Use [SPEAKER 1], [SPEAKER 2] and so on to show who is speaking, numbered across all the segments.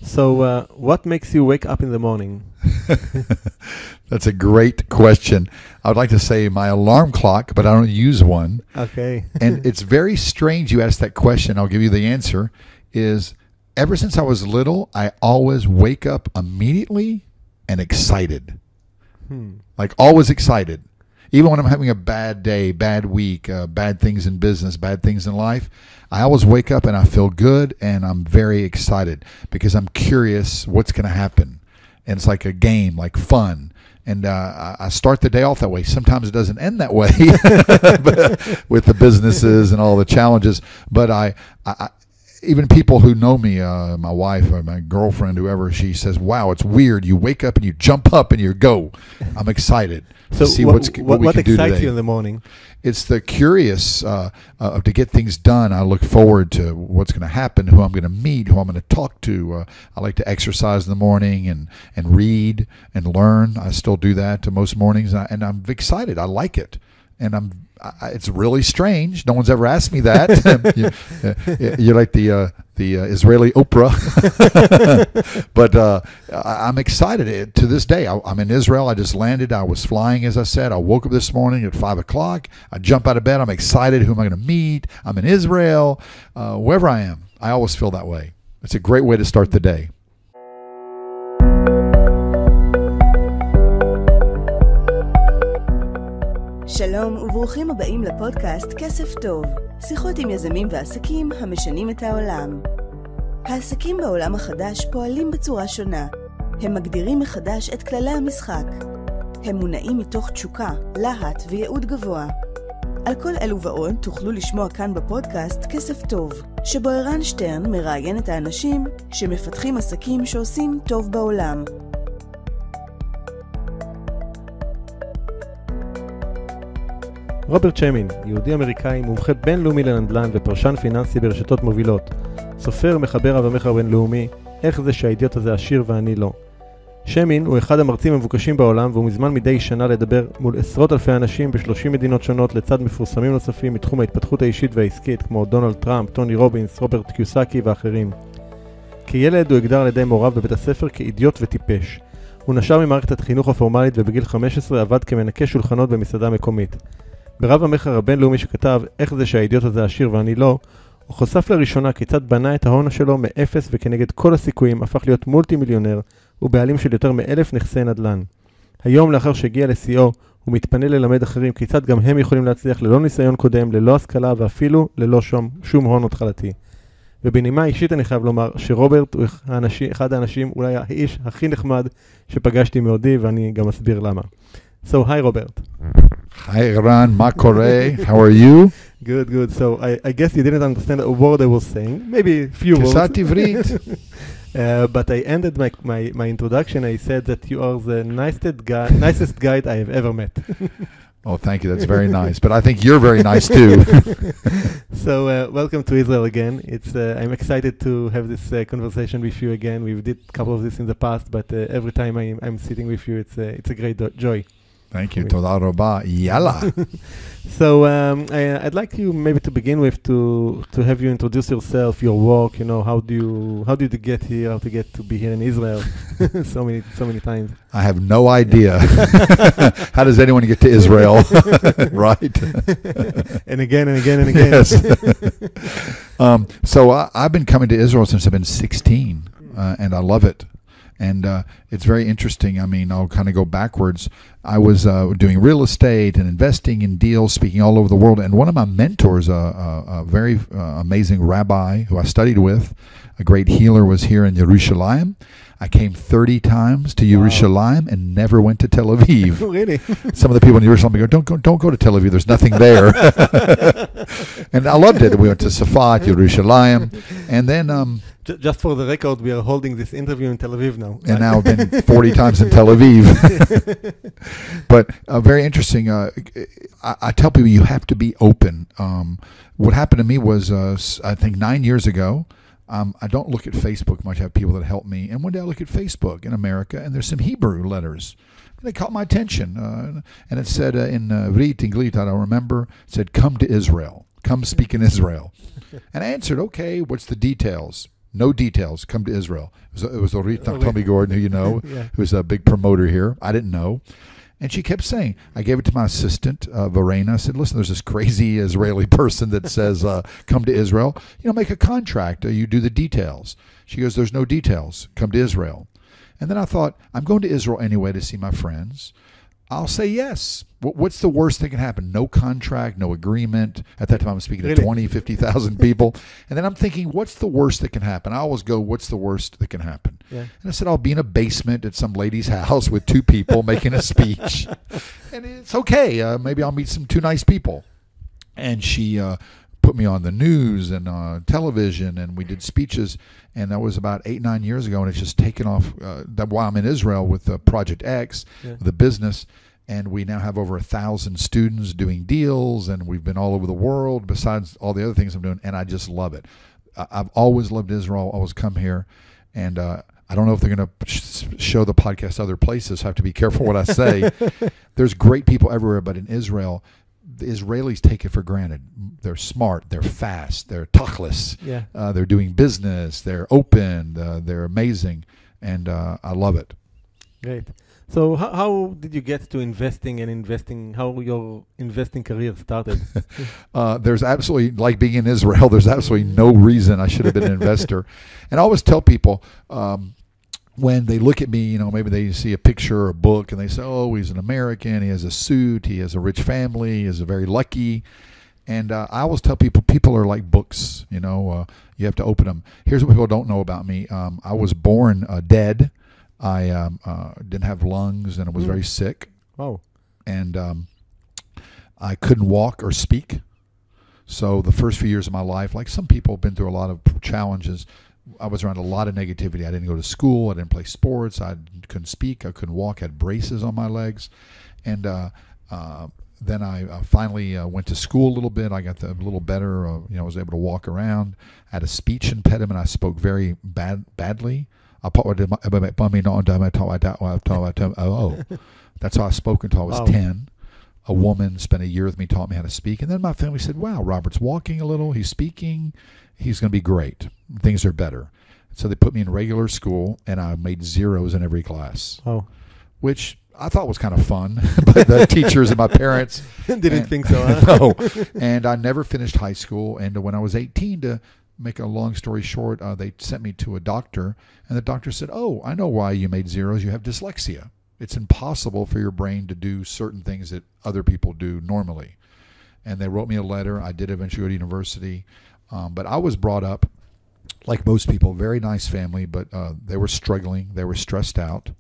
[SPEAKER 1] So, what makes you wake up in the morning?
[SPEAKER 2] That's a great question. I would like to say my alarm clock, but I don't use one.
[SPEAKER 1] Okay.
[SPEAKER 2] And it's very strange you asked that question. I'll give you the answer. Is ever since I was little, I always wake up immediately and excited. Like always excited. Even when I'm having a bad day, bad week, bad things in business, bad things in life, I always wake up and I feel good and I'm very excited because I'm curious what's going to happen. And it's like a game, like fun. And I start the day off that way. Sometimes it doesn't end that way with the businesses and all the challenges. But I even people who know me, my wife or my girlfriend, whoever, she says, wow, it's weird. You wake up and you jump up and you go. I'm excited to see what we can do today.
[SPEAKER 1] What excites you in the morning?
[SPEAKER 2] It's the curious to get things done. I look forward to what's going to happen, who I'm going to meet, who I'm going to talk to. I like to exercise in the morning and read and learn. I still do that most mornings, and I'm excited. I like it. And it's really strange. No one's ever asked me that. You're like the Israeli Oprah. But I'm excited to this day. I'm in Israel. I just landed. I was flying, as I said. I woke up this morning at 5 o'clock. I jump out of bed. I'm excited. Who am I going to meet? I'm in Israel. Wherever I am, I always feel that way. It's a great way to start the day.
[SPEAKER 3] שלום וברוכים הבאים לפודקאסט כסף טוב, שיחות עם יזמים ועסקים המשנים את העולם. העסקים בעולם החדש פועלים בצורה שונה. הם מגדירים מחדש את כללי המשחק. הם מונעים מתוך תשוקה, להט וייעוד גבוה. על כל אלו ועוד תוכלו לשמוע כאן בפודקאסט כסף טוב, שבו ערן שטרן מראיין את האנשים שמפתחים עסקים שעושים טוב בעולם.
[SPEAKER 1] רוברט שמין, יהודי אמריקאי, מומחה בינלאומי לנדל"ן ופרשן פיננסי ברשתות מובילות. סופר, מחבר רב-המכר בינלאומי, איך זה שהאידיוט הזה עשיר ואני לא. שמין הוא אחד המרצים המבוקשים בעולם והוא מזמן מדי שנה לדבר מול עשרות אלפי אנשים ב-30 מדינות שונות לצד מפורסמים נוספים מתחום ההתפתחות האישית והעסקית כמו דונלד טראמפ, טוני רובינס, רוברט קיוסקי ואחרים. כילד הוא הגדר על ידי מוריו בבית הספר כאידיוט וטיפש. הוא נשר ממערכת החינוך הפורמלית ובגיל 15 עבד כמנקה שולחנות במסעדה מקומית. ברב המחר הבינלאומי שכתב איך זה שהאידיוט הזה עשיר ואני לא, הוא חושף לראשונה כיצד בנה את ההון שלו מאפס וכנגד כל הסיכויים הפך להיות מולטי מיליונר ובעלים של יותר מ1,000 נכסי נדל"ן. היום לאחר שהגיע לשיאו הוא מתפנה ללמד אחרים כיצד גם הם יכולים להצליח ללא ניסיון קודם, ללא השכלה ואפילו ללא שום הון התחלתי. ובנימה אישית אני חייב לומר שרוברט הוא אחד האנשים, אולי האיש הכי נחמד שפגשתי מעודי ואני גם אסביר למה. So, hi Robert.
[SPEAKER 2] Hi Ran, ma kore? How are you?
[SPEAKER 1] Good, good. So, I guess you didn't understand a word I was saying. Maybe a few words. But I ended my introduction. I said that you are the nicest guy I have ever met.
[SPEAKER 2] Oh, thank you. That's very nice. But I think you're very nice too.
[SPEAKER 1] So, welcome to Israel again. I'm excited to have this conversation with you again. We did a couple of this in the past, but every time I'm sitting with you, it's a great joy.
[SPEAKER 2] Thank you. Toda rabba. Yalla.
[SPEAKER 1] So I'd like you maybe to begin with to have you introduce yourself, your work. You know, how did you get here? How to get to be here in Israel? so many times.
[SPEAKER 2] I have no idea. How does anyone get to Israel? Right.
[SPEAKER 1] And again and again and again.
[SPEAKER 2] Yes. So I've been coming to Israel since I've been 16, and I love it. And it's very interesting. I mean, I'll kind of go backwards. I was doing real estate and investing in deals, speaking all over the world. And one of my mentors, a very amazing rabbi who I studied with, a great healer, was here in Jerusalem. I came 30 times to Jerusalem and never went to Tel Aviv.
[SPEAKER 1] Really?
[SPEAKER 2] Some of the people in Jerusalem go, don't go to Tel Aviv. There's nothing there. And I loved it. We went to Safat, Jerusalem. And then...
[SPEAKER 1] Just for the record, we are holding this interview in Tel Aviv now.
[SPEAKER 2] And now I've been 40 times in Tel Aviv. But very interesting. I tell people you have to be open. What happened to me was, I think 9 years ago, I don't look at Facebook much. I have people that help me. And one day I look at Facebook in America, and there's some Hebrew letters. And they caught my attention. And it said in English, I don't remember, it said, come to Israel. Come speak in Israel. And I answered, okay, what's the details? No details. Come to Israel. It was Tommy Gordon, who you know,
[SPEAKER 1] Yeah.
[SPEAKER 2] who's a big promoter here. I didn't know. And she kept saying, I gave it to my assistant, Verena. I said, listen, there's this crazy Israeli person that says, come to Israel. Make a contract. You do the details. She goes, there's no details. Come to Israel. And then I thought, I'm going to Israel anyway to see my friends. I'll say yes. What's the worst that can happen? No contract, no agreement. At that time, I was speaking to 20, 50,000 people. And then I'm thinking, what's the worst that can happen? I always go, what's the worst that can happen?
[SPEAKER 1] Yeah.
[SPEAKER 2] And I said, I'll be in a basement at some lady's house with 2 people making a speech. And it's okay. Maybe I'll meet two nice people. And she put me on the news and television, and we did speeches. And that was about 8, 9 years ago, and it's just taken off. While I'm in Israel with Project X, the business, and we now have over 1,000 students doing deals, and we've been all over the world besides all the other things I'm doing, and I just love it. I've always loved Israel, always come here, and I don't know if they're going to show the podcast other places, so I have to be careful what I say. There's great people everywhere, but in Israel, the Israelis take it for granted. They're smart, they're fast, they're tachlis, they're doing business, they're open, they're amazing, and I love it.
[SPEAKER 1] Great. So how did you get to investing, how your investing career started?
[SPEAKER 2] There's absolutely, like being in Israel, there's absolutely no reason I should have been an investor. And I always tell people, when they look at me, maybe they see a picture or a book and they say, oh, he's an American, he has a suit, he has a rich family, he is very lucky. And I always tell people are like books, you have to open them. Here's what people don't know about me. I was born dead. I didn't have lungs, and I was very sick.
[SPEAKER 1] Wow.
[SPEAKER 2] And I couldn't walk or speak. So the first few years of my life, like some people have been through a lot of challenges, I was around a lot of negativity. I didn't go to school. I didn't play sports. I couldn't speak. I couldn't walk. I had braces on my legs. And then I finally went to school a little bit. I got a little better. I was able to walk around. I had a speech impediment. I spoke very badly. That's how I spoke until I was 10. A woman spent a year with me, taught me how to speak. And then my family said, wow, Robert's walking a little. He's speaking. He's going to be great. Things are better. So they put me in regular school, and I made zeros in every class, which I thought was kind of fun. But the teachers and my parents
[SPEAKER 1] didn't think so, huh?
[SPEAKER 2] No. And I never finished high school. And when I was 18, to make a long story short, they sent me to a doctor, and the doctor said, oh, I know why you made zeros. You have dyslexia. It's impossible for your brain to do certain things that other people do normally. And they wrote me a letter. I did eventually go to university. But I was brought up, like most people, very nice family, but they were struggling. They were stressed out.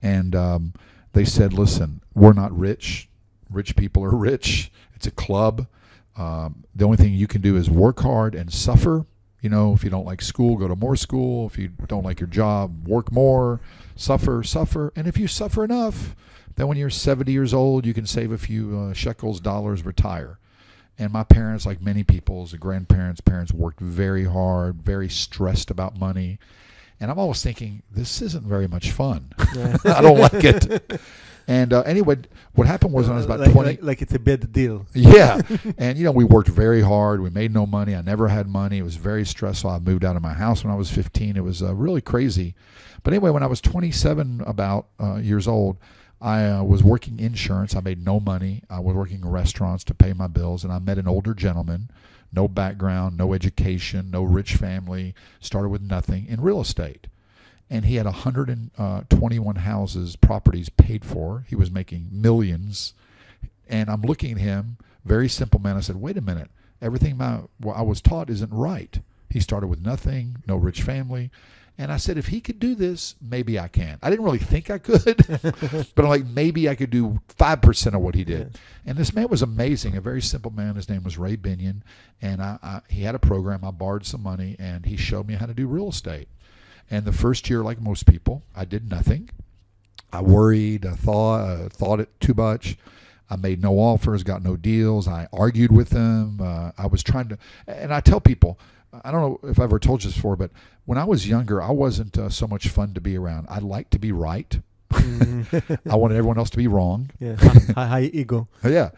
[SPEAKER 2] And they said, listen, we're not rich. Rich people are rich. It's a club. The only thing you can do is work hard and suffer. If you don't like school, go to more school. If you don't like your job, work more, suffer. And if you suffer enough, then when you're 70 years old, you can save a few shekels, dollars, retire. And my parents, like many people, as a grandparents, parents worked very hard, very stressed about money. And I'm always thinking, this isn't very much fun. I don't like it. And anyway, what happened was when I was about 20.
[SPEAKER 1] Like it's a bad deal.
[SPEAKER 2] Yeah. And, we worked very hard. We made no money. I never had money. It was very stressful. I moved out of my house when I was 15. It was really crazy. But anyway, when I was 27 years old, I was working insurance. I made no money. I was working in restaurants to pay my bills, and I met an older gentleman, no background, no education, no rich family, started with nothing, in real estate. And he had 121 houses, properties paid for. He was making millions. And I'm looking at him, very simple man. I said, wait a minute. Everything I was taught isn't right. He started with nothing, no rich family. And I said, if he could do this, maybe I can. I didn't really think I could, but I'm like, maybe I could do 5% of what he did. And this man was amazing, a very simple man. His name was Ray Binion. And he had a program. I borrowed some money, and he showed me how to do real estate. And the first year, like most people, I did nothing. I worried, I thought it too much. I made no offers, got no deals. I argued with them. I was trying to, and I tell people, I don't know if I've ever told you this before, but when I was younger, I wasn't so much fun to be around. I liked to be right. I wanted everyone else to be wrong.
[SPEAKER 1] Yeah, high ego.
[SPEAKER 2] Yeah.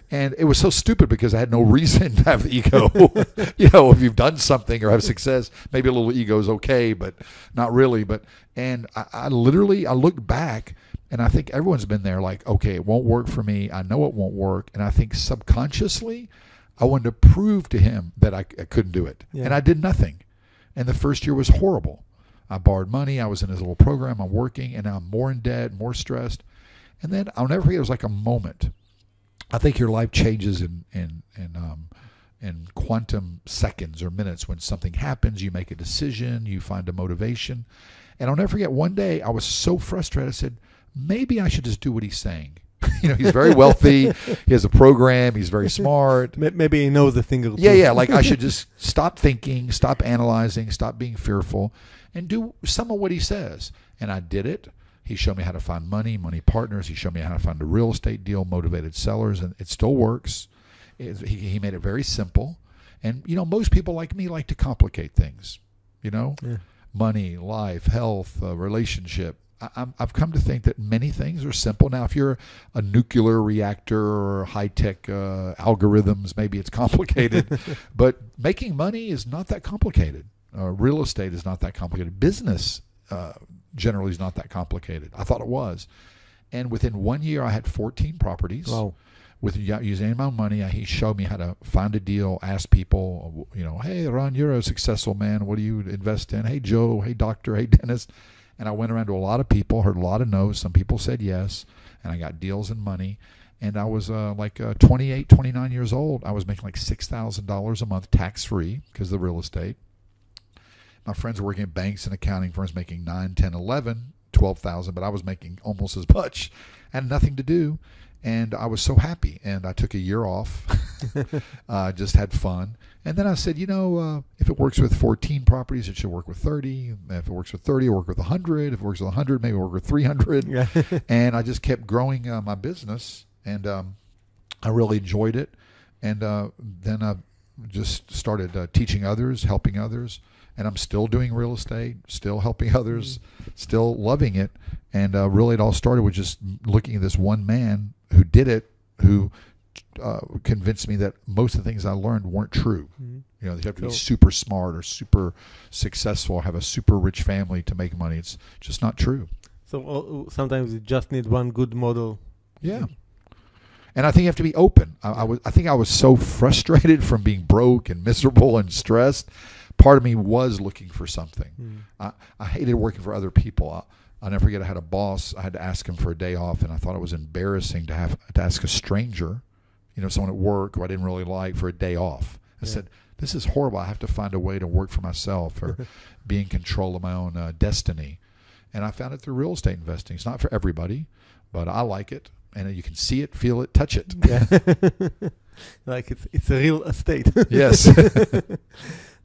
[SPEAKER 2] And it was so stupid because I had no reason to have ego. If you've done something or have success, maybe a little ego is okay, but not really. And I look back and I think everyone's been there like, okay, it won't work for me. I know it won't work. And I think subconsciously I wanted to prove to him that I couldn't do it. Yeah. And I did nothing. And the first year was horrible. I borrowed money. I was in his little program. I'm working, and now I'm more in debt, more stressed. And then I'll never forget. It was like a moment. I think your life changes in quantum seconds or minutes. When something happens, you make a decision, you find a motivation. And I'll never forget. One day, I was so frustrated. I said, maybe I should just do what he's saying. He's very wealthy. He has a program. He's very smart.
[SPEAKER 1] Maybe he knows a thing or two.
[SPEAKER 2] Yeah. Like I should just stop thinking, stop analyzing, stop being fearful, and do some of what he says. And I did it. He showed me how to find money partners. He showed me how to find a real estate deal, motivated sellers, and it still works. He made it very simple. And, most people like me like to complicate things, money, life, health, relationship. I've come to think that many things are simple. Now, if you're a nuclear reactor or high-tech algorithms, maybe it's complicated. But making money is not that complicated. Real estate is not that complicated. Business generally is not that complicated. I thought it was. And within 1 year, I had 14 properties.
[SPEAKER 1] Wow.
[SPEAKER 2] With using my own money. He showed me how to find a deal, ask people, hey, Ron, you're a successful man. What do you invest in? Hey, Joe. Hey, doctor. Hey, dentist. And I went around to a lot of people, heard a lot of no's. Some people said yes, and I got deals and money. And I was 28, 29 years old. I was making like $6,000 a month tax-free because of the real estate. My friends were working at banks and accounting firms making 9, 10, 11, 12,000, but I was making almost as much. I had nothing to do, and I was so happy. And I took a year off, just had fun. And then I said, if it works with 14 properties, it should work with 30. If it works with 30, it'll work with 100. If it works with 100, maybe it'll work with 300. Yeah. And I just kept growing my business, and I really enjoyed it. And then I just started teaching others, helping others. And I'm still doing real estate, still helping others, still loving it. And really it all started with just looking at this one man who did it, who convinced me that most of the things I learned weren't true. You have to be super smart or super successful or have a super rich family to make money. It's just not true.
[SPEAKER 1] So sometimes you just need one good model.
[SPEAKER 2] Yeah. And I think you have to be open. I think I was so frustrated from being broke and miserable and stressed. Part of me was looking for something. I hated working for other people. I'll never forget, I had a boss. I had to ask him for a day off, and I thought it was embarrassing to have to ask a stranger, someone at work who I didn't really like, for a day off. I said, this is horrible. I have to find a way to work for myself or be in control of my own destiny. And I found it through real estate investing. It's not for everybody, but I like it. And you can see it, feel it, touch it.
[SPEAKER 1] Yeah. Like it's a real estate.
[SPEAKER 2] Yes.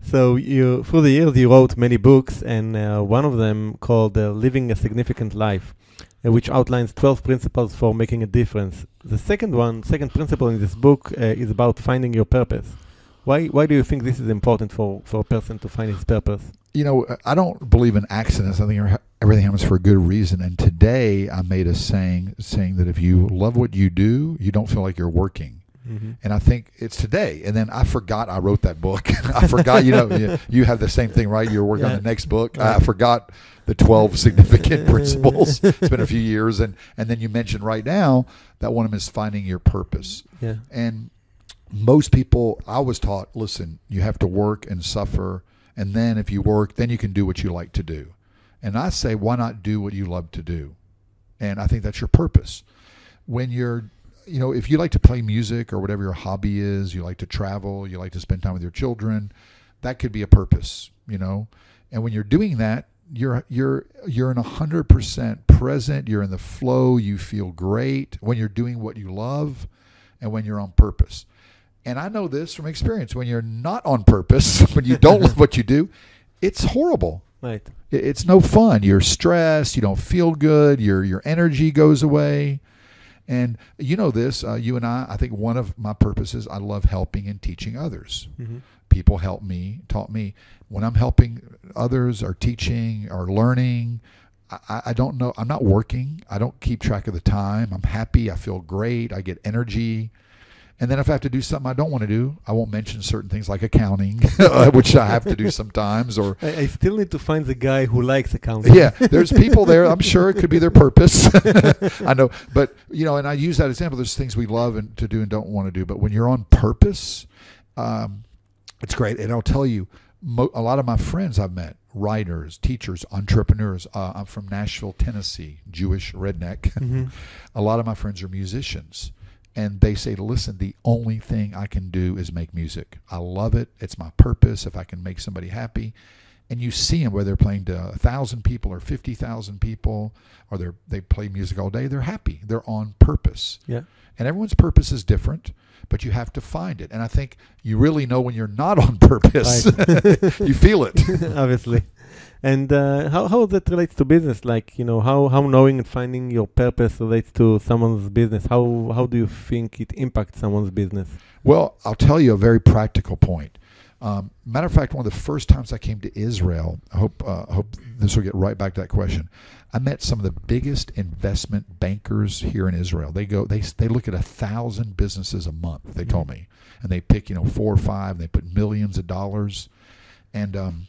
[SPEAKER 1] So through the years, you wrote many books, and one of them called Living a Significant Life, which outlines 12 principles for making a difference. The second principle in this book is about finding your purpose. Why do you think this is important for a person to find his purpose?
[SPEAKER 2] I don't believe in accidents. I think everything happens for a good reason. And today I made a saying that if you love what you do, you don't feel like you're working. Mm-hmm. And I think it's today. And then I forgot I wrote that book. I forgot, you have the same thing, right? You're working on the next book. I forgot the 12 significant principles. It's been a few years. And then you mentioned right now that one of them is finding your purpose.
[SPEAKER 1] Yeah.
[SPEAKER 2] And most people, I was taught, listen, you have to work and suffer. And then if you work, then you can do what you like to do. And I say, why not do what you love to do? And I think that's your purpose. When you're, if you like to play music or whatever your hobby is, you like to travel, you like to spend time with your children, that could be a purpose, And when you're doing that, you're in 100% present. You're in the flow. You feel great when you're doing what you love and when you're on purpose. And I know this from experience. When you're not on purpose, when you don't love what you do, it's horrible.
[SPEAKER 1] Right.
[SPEAKER 2] It's no fun. You're stressed. You don't feel good. Your energy goes away. And you know this, you and I think one of my purposes, I love helping and teaching others. Mm-hmm. People help me, taught me. When I'm helping others or teaching or learning, I don't know. I'm not working. I don't keep track of the time. I'm happy. I feel great. I get energy. And then if I have to do something I don't want to do, I won't mention certain things like accounting, which I have to do sometimes. Or
[SPEAKER 1] I still need to find the guy who likes accounting.
[SPEAKER 2] Yeah, there's people there. I'm sure it could be their purpose. I know. But, and I use that example. There's things we love to do and don't want to do. But when you're on purpose, it's great. And I'll tell you, a lot of my friends I've met, writers, teachers, entrepreneurs. I'm from Nashville, Tennessee, Jewish redneck.
[SPEAKER 1] Mm-hmm.
[SPEAKER 2] A lot of my friends are musicians. And they say, listen, the only thing I can do is make music. I love it. It's my purpose. If I can make somebody happy. And you see them, whether they're playing to 1,000 people or 50,000 people, or they play music all day, they're happy. They're on purpose.
[SPEAKER 1] Yeah.
[SPEAKER 2] And everyone's purpose is different, but you have to find it. And I think you really know when you're not on purpose. Right. You feel it.
[SPEAKER 1] Obviously. And how that relates to business? Like, how knowing and finding your purpose relates to someone's business? How do you think it impacts someone's business?
[SPEAKER 2] Well, I'll tell you a very practical point. Matter of fact, one of the first times I came to Israel, I hope this will get right back to that question. I met some of the biggest investment bankers here in Israel. They look at 1,000 businesses a month, they told me. And they pick, 4 or 5, they put millions of dollars. And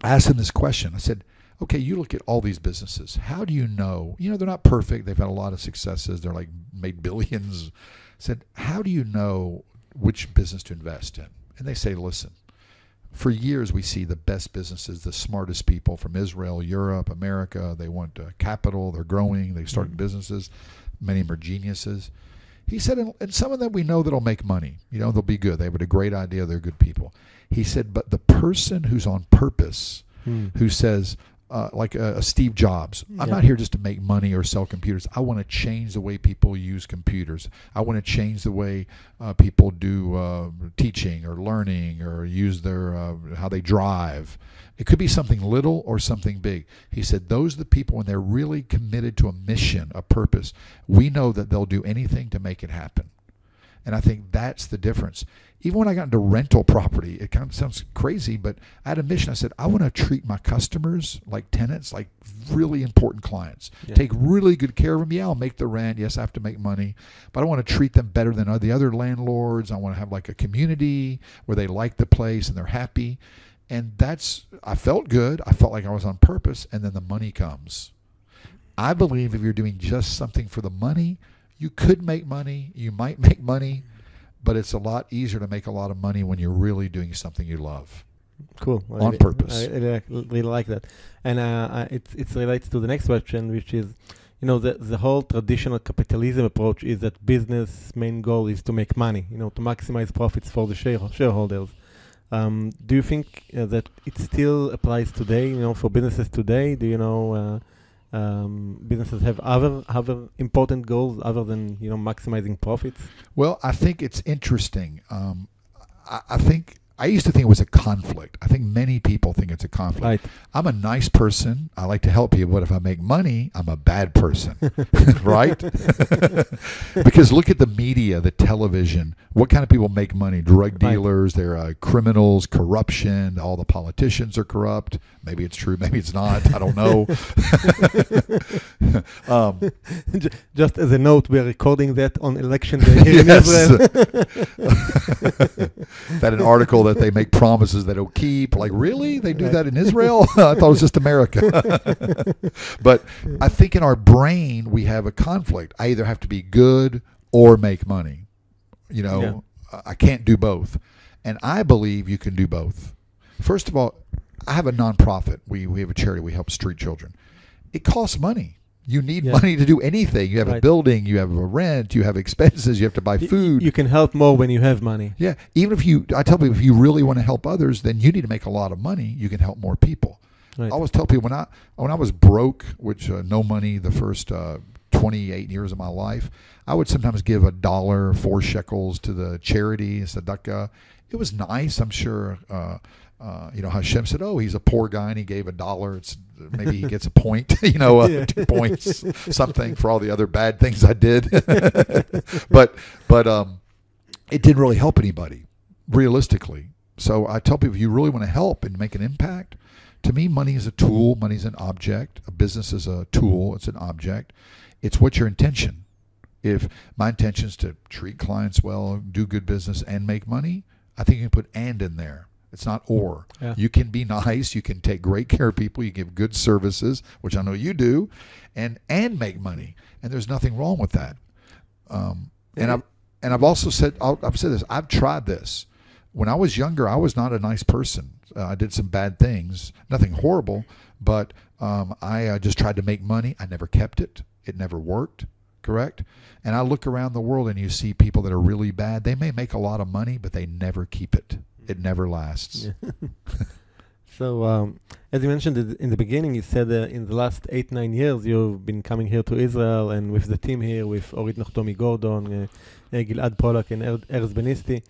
[SPEAKER 2] I asked them this question. I said, okay, you look at all these businesses. How do you know? They're not perfect. They've had a lot of successes. They're made billions. I said, how do you know which business to invest in? And they say, listen, for years we see the best businesses, the smartest people from Israel, Europe, America. They want capital. They're growing. They started businesses. Many of them are geniuses. He said, and some of them we know that'll make money. They'll be good. They have a great idea. They're good people. He said, but the person who's on purpose, who says, like a Steve Jobs, I'm not here just to make money or sell computers. I want to change the way people use computers. I want to change the way people do teaching or learning or use their how they drive. It could be something little or something big. He said, those are the people when they're really committed to a mission, a purpose. We know that they'll do anything to make it happen. And I think that's the difference. Even when I got into rental property, it kind of sounds crazy, but I had a mission. I said, I want to treat my customers like tenants, like really important clients. Yeah. Take really good care of them. Yeah, I'll make the rent. Yes, I have to make money. But I want to treat them better than the other landlords. I want to have like a community where they like the place and they're happy. And I felt good. I felt like I was on purpose. And then the money comes. I believe if you're doing just something for the money, you could make money. You might make money. But it's a lot easier to make a lot of money when you're really doing something you love.
[SPEAKER 1] Cool.
[SPEAKER 2] On purpose.
[SPEAKER 1] I really like that. And it relates to the next question, which is, the whole traditional capitalism approach is that business main goal is to make money, to maximize profits for the shareholders. Do you think that it still applies today, for businesses today? Do you know businesses have other important goals other than maximizing profits?
[SPEAKER 2] Well, I think it's interesting. I used to think it was a conflict. I think many people think it's a conflict.
[SPEAKER 1] Right.
[SPEAKER 2] I'm a nice person. I like to help people. But if I make money, I'm a bad person. Right? Because look at the media, the television. What kind of people make money? Drug dealers, they're criminals, corruption. All the politicians are corrupt. Maybe it's true. Maybe it's not. I don't know.
[SPEAKER 1] Just as a note, we are recording that on election day here in Israel.
[SPEAKER 2] That an article that they make promises that they'll keep. Like, really? They do that in Israel? I thought it was just America. But I think in our brain, we have a conflict. I either have to be good or make money. I can't do both. And I believe you can do both. First of all, I have a nonprofit. We have a charity. We help street children. It costs money. You need money to do anything. You have a building, you have a rent, you have expenses, you have to buy food.
[SPEAKER 1] You can help more when you have money.
[SPEAKER 2] Yeah. Even I tell people, if you really want to help others, then you need to make a lot of money. You can help more people. Right. I always tell people when I was broke, which no money the first 28 years of my life, I would sometimes give $1, 4 shekels to the charity, tzedakah. It was nice. I'm sure, Hashem said, oh, he's a poor guy and he gave $1. Maybe he gets a point, 2 points, something for all the other bad things I did. but it didn't really help anybody, realistically. So I tell people, if you really want to help and make an impact, to me, money is a tool. Money is an object. A business is a tool. It's an object. It's what's your intention. If my intention is to treat clients well, do good business, and make money, I think you can put and in there. It's not or.
[SPEAKER 1] Yeah.
[SPEAKER 2] You can be nice. You can take great care of people. You give good services, which I know you do, and make money. And there's nothing wrong with that. And I've also said, I've said this. I've tried this. When I was younger, I was not a nice person. I did some bad things, nothing horrible, but I just tried to make money. I never kept it. It never worked. Correct? And I look around the world and you see people that are really bad. They may make a lot of money, but they never keep it. It never lasts.
[SPEAKER 1] Yeah. So, as you mentioned in the beginning, you said in the last 8-9 years you've been coming here to Israel and with the team here, with Orit Nochtomi Gordon, Gilad Polak, and Erz Benisti.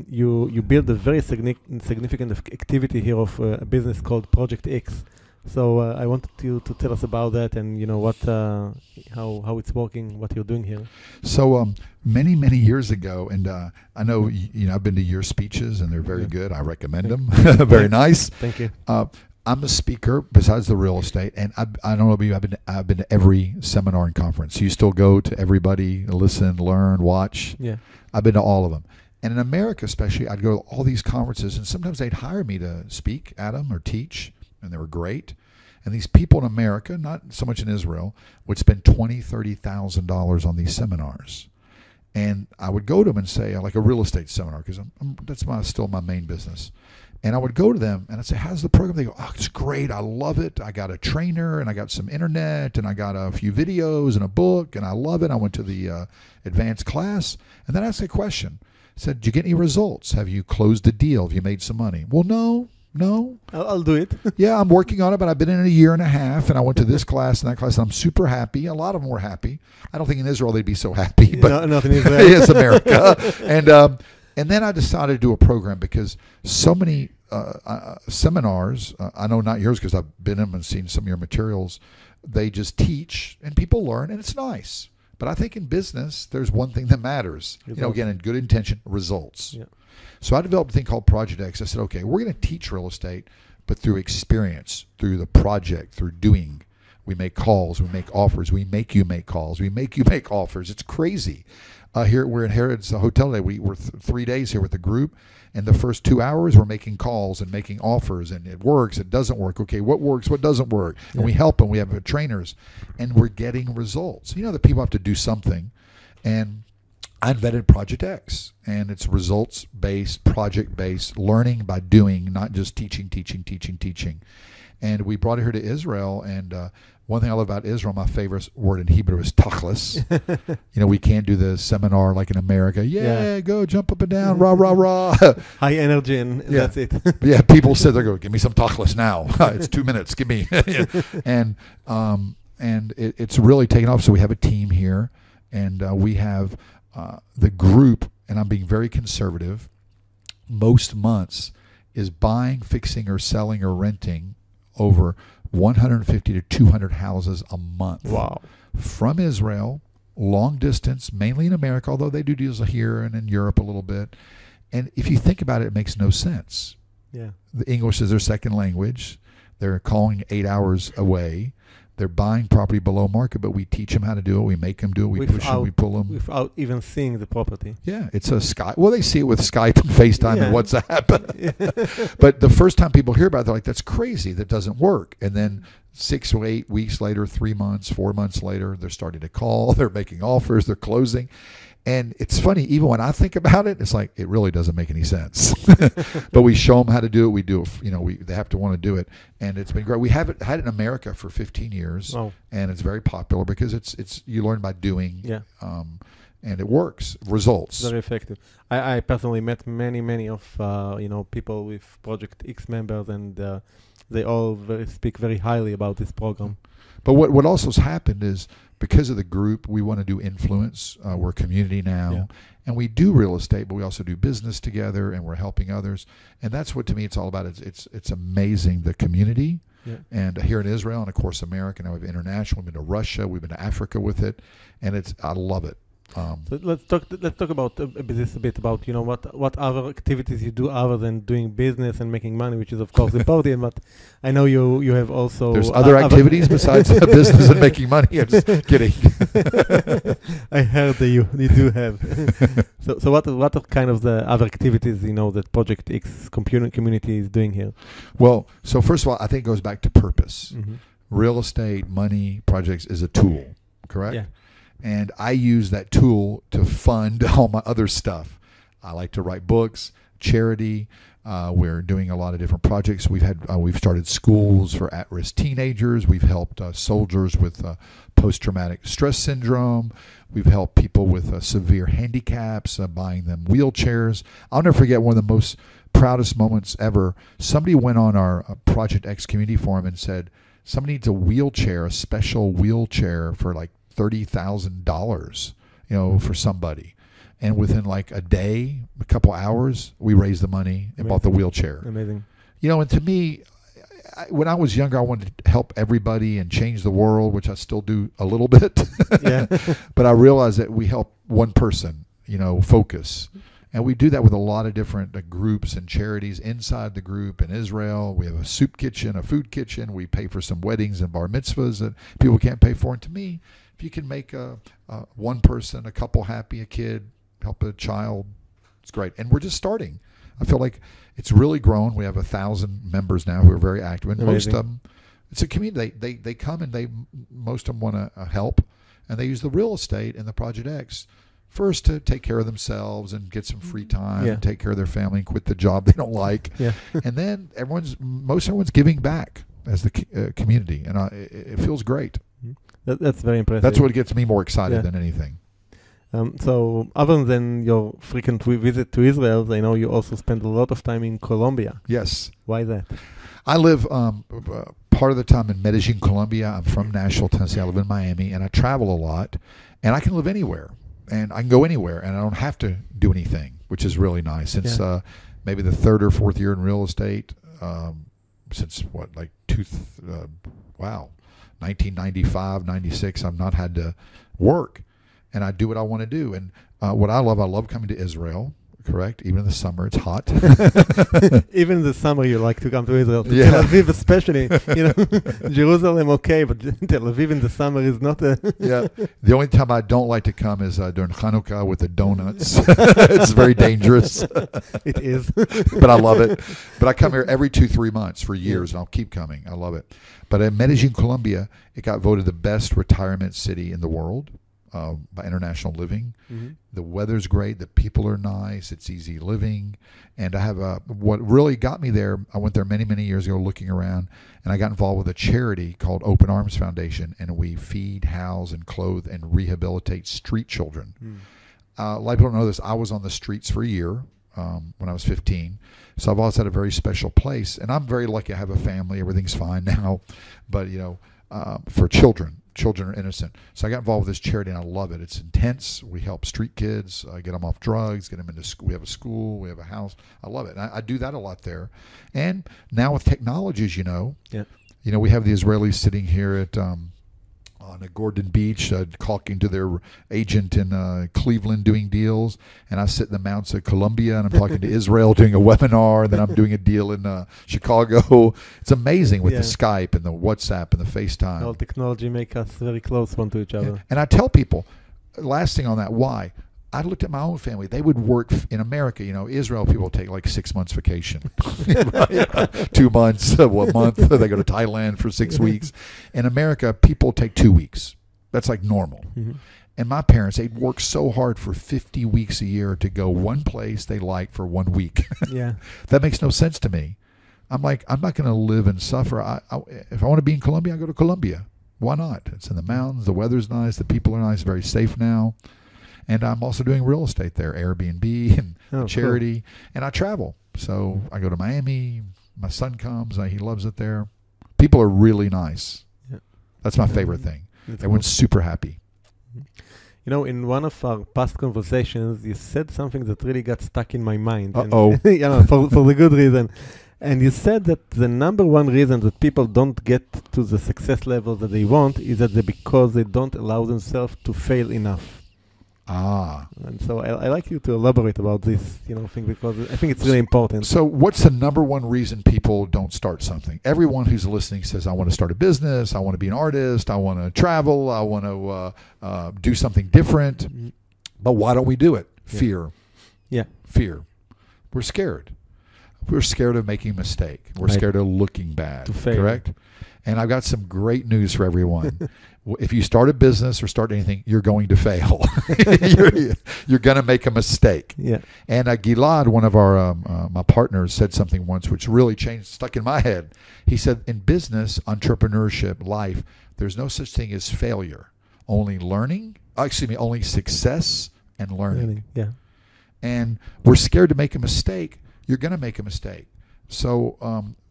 [SPEAKER 1] You built a very significant activity here of a business called Project X. So I wanted you to tell us about that and what, how it's working, what you're doing here.
[SPEAKER 2] So many years ago, and I know I've been to your speeches and they're very good. I recommend them. Very nice.
[SPEAKER 1] Thank you.
[SPEAKER 2] I'm a speaker besides the real estate, and I don't know about you. I've been to every seminar and conference. You still go to everybody, listen, learn, watch.
[SPEAKER 1] Yeah.
[SPEAKER 2] I've been to all of them. And in America, especially, I'd go to all these conferences, and sometimes they'd hire me to speak at them or teach, and they were great. And these people in America, not so much in Israel, would spend $20,000, $30,000 on these seminars. And I would go to them and say, like a real estate seminar, because that's still my main business. And I would go to them and I'd say, how's the program? They go, oh, it's great. I love it. I got a trainer and I got some internet and I got a few videos and a book and I love it. I went to the advanced class. And then I asked a question. I said, did you get any results? Have you closed a deal? Have you made some money? Well, no.
[SPEAKER 1] I'll do it.
[SPEAKER 2] Yeah, I'm working on it, but I've been in it a year and a half, and I went to this class and that class, and I'm super happy. A lot of them were happy. I don't think in Israel they'd be so happy, but
[SPEAKER 1] not in Israel.
[SPEAKER 2] It's America. And then I decided to do a program because so many seminars, I know not yours because I've been in them and seen some of your materials, they just teach and people learn, and it's nice. But I think in business, there's one thing that matters. Again, in good intention, results. Yeah. So I developed a thing called Project X. I said, okay, we're going to teach real estate, but through experience, through the project, through doing. We make calls, we make offers, we make you make calls, we make you make offers. It's crazy. Here we're in Harrod's Hotel today. We're 3 days here with the group, and the first 2 hours we're making calls and making offers, and it works, it doesn't work. Okay, what works, what doesn't work? And we help them. We have trainers, and we're getting results. That people have to do something, and I invented Project X, and it's results-based, project-based, learning by doing, not just teaching. And we brought it here to Israel, and one thing I love about Israel, my favorite word in Hebrew is tachlis. We can't do the seminar like in America. Yeah, go jump up and down, rah, rah, rah.
[SPEAKER 1] High energy, and that's it.
[SPEAKER 2] Yeah, people said they're going, give me some tachlis now. It's 2 minutes, give me. And it's really taken off. So we have a team here, and we have the group, and I'm being very conservative, most months is buying, fixing, or selling or renting over 150 to 200 houses a month.
[SPEAKER 1] Wow.
[SPEAKER 2] From Israel, long distance, mainly in America, although they do deals here and in Europe a little bit. And if you think about it, it makes no sense.
[SPEAKER 1] Yeah.
[SPEAKER 2] The English is their second language. They're calling 8 hours away. They're buying property below market, but we teach them how to do it. We make them do it. We push them. We pull them.
[SPEAKER 1] Without even seeing the property.
[SPEAKER 2] Yeah, it's a Skype. Well, they see it with Skype and FaceTime and WhatsApp. But the first time people hear about it, they're like, that's crazy. That doesn't work. And then 6 or 8 weeks later, 3 months, 4 months later, they're starting to call. They're making offers. They're closing. And it's funny, even when I think about it, it's like, it really doesn't make any sense. But we show them how to do it. We do it, they have to want to do it. And it's been great. We have had it in America for 15 years.
[SPEAKER 1] Oh. And
[SPEAKER 2] it's very popular because it's you learn by doing.
[SPEAKER 1] Yeah.
[SPEAKER 2] And it works. Results.
[SPEAKER 1] Very effective. I personally met many of people with Project X members, and they all speak very highly about this program.
[SPEAKER 2] But what also has happened is, because of the group, we want to do influence. We're a community now, and we do real estate, but we also do business together, and we're helping others. And that's what, to me, it's all about. It's amazing, the community. Yeah. And here in Israel, and of course America, now we've been international. We've been to Russia, we've been to Africa with it, and I love it.
[SPEAKER 1] So let's talk about this a bit about what other activities you do other than doing business and making money, which is of course important. But I know you have also
[SPEAKER 2] there's other activities besides business and making money. I'm just kidding.
[SPEAKER 1] I heard that you do have. So what are kind of the other activities that Project X community is doing here?
[SPEAKER 2] Well, so first of all, I think it goes back to purpose.
[SPEAKER 1] Mm-hmm.
[SPEAKER 2] Real estate, money, projects is a tool, correct?
[SPEAKER 1] Yeah.
[SPEAKER 2] And I use that tool to fund all my other stuff. I like to write books, charity. We're doing a lot of different projects. We've started schools for at-risk teenagers. We've helped soldiers with post-traumatic stress syndrome. We've helped people with severe handicaps, buying them wheelchairs. I'll never forget one of the most proudest moments ever. Somebody went on our Project X community forum and said, somebody needs a wheelchair, a special wheelchair for like $30,000, for somebody. And within like a day, a couple hours, we raised the money and bought the wheelchair.
[SPEAKER 1] Amazing.
[SPEAKER 2] And to me, when I was younger, I wanted to help everybody and change the world, which I still do a little bit.
[SPEAKER 1] Yeah.
[SPEAKER 2] But I realized that we help one person, focus. And we do that with a lot of different groups and charities inside the group in Israel. We have a soup kitchen, a food kitchen. We pay for some weddings and bar mitzvahs that people can't pay for. And to me, if you can make one person, a couple happy, a kid, help a child, it's great. And we're just starting. I feel like it's really grown. We have 1,000 members now who are very active. And most of them, it's a community. They come and most of them want to help. And they use the real estate and the Project X first to take care of themselves and get some free time and take care of their family and quit the job they don't like. Yeah. And then most everyone's giving back as the community. And it feels great.
[SPEAKER 1] That's very impressive.
[SPEAKER 2] That's what gets me more excited than anything.
[SPEAKER 1] So other than your frequent visit to Israel, I know you also spend a lot of time in Colombia.
[SPEAKER 2] Yes.
[SPEAKER 1] Why that?
[SPEAKER 2] I live part of the time in Medellin, Colombia. I'm from Nashville, Tennessee. I live in Miami, and I travel a lot. And I can live anywhere, and I can go anywhere, and I don't have to do anything, which is really nice. Since maybe the third or fourth year in real estate, since 1995, 96, I've not had to work, and I do what I want to do. And what I love coming to Israel, correct? Even in the summer, it's hot.
[SPEAKER 1] Even in the summer, you like to come to Israel. To Tel Aviv especially. Jerusalem, okay, but Tel Aviv in the summer is not a...
[SPEAKER 2] Yeah. The only time I don't like to come is during Hanukkah with the donuts. It's very dangerous.
[SPEAKER 1] It is.
[SPEAKER 2] But I love it. But I come here every 2-3 months for years, and I'll keep coming. I love it. But in Medellin, Colombia, it got voted the best retirement city in the world by International Living. Mm-hmm. The weather's great. The people are nice. It's easy living. And I have what really got me there, I went there many, many years ago looking around, and I got involved with a charity called Open Arms Foundation, and we feed, house, and clothe and rehabilitate street children. A lot of people don't know this. I was on the streets for a year when I was 15. So I've always had a very special place. And I'm very lucky I have a family. Everything's fine now. But, for children are innocent. So I got involved with this charity, and I love it. It's intense. We help street kids, get them off drugs, get them into school. We have a school. We have a house. I love it. And I do that a lot there. And now with technologies, we have the Israelis sitting here at on a Gordon Beach, talking to their agent in Cleveland doing deals, and I sit in the mountains of Colombia, and I'm talking to Israel doing a webinar, and then I'm doing a deal in Chicago. It's amazing with the Skype and the WhatsApp and the FaceTime.
[SPEAKER 1] All technology make us very close one to each other.
[SPEAKER 2] And I tell people, last thing on that, why? I looked at my own family. They would work in America. Israel people take like 6 months vacation, 2 months, a month. They go to Thailand for 6 weeks. In America, people take 2 weeks. That's like normal. Mm-hmm. And my parents, they'd work so hard for 50 weeks a year to go one place they like for 1 week.
[SPEAKER 1] Yeah,
[SPEAKER 2] that makes no sense to me. I'm like, I'm not going to live and suffer. If I want to be in Colombia, I go to Colombia. Why not? It's in the mountains. The weather's nice. The people are nice. Very safe now. And I'm also doing real estate there, Airbnb and charity. Cool. And I travel. So I go to Miami. My son comes. He loves it there. People are really nice. Yeah. That's my favorite thing. Everyone's super happy.
[SPEAKER 1] In one of our past conversations, you said something that really got stuck in my mind.
[SPEAKER 2] Uh-oh.
[SPEAKER 1] For the good reason. And you said that the number one reason that people don't get to the success level that they want is that because they don't allow themselves to fail enough. And so I like you to elaborate about this, thing, because I think it's really important.
[SPEAKER 2] So what's the number one reason people don't start something? Everyone who's listening says, I want to start a business. I want to be an artist. I want to travel. I want to do something different.
[SPEAKER 1] Mhm.
[SPEAKER 2] But why don't we do it?
[SPEAKER 1] Yeah.
[SPEAKER 2] Fear.
[SPEAKER 1] Yeah.
[SPEAKER 2] Fear. We're scared. We're scared of making a mistake. We're
[SPEAKER 1] Right.
[SPEAKER 2] scared of looking bad.
[SPEAKER 1] To fail.
[SPEAKER 2] Correct? And I've got some great news for everyone. If you start a business or start anything, you're going to fail. you're going to make a mistake.
[SPEAKER 1] Yeah.
[SPEAKER 2] And Gilad, one of our my partners, said something once which really stuck in my head. He said, in business, entrepreneurship, life, there's no such thing as failure. Only only success and learning.
[SPEAKER 1] Really, yeah.
[SPEAKER 2] And we're scared to make a mistake. You're going to make a mistake. So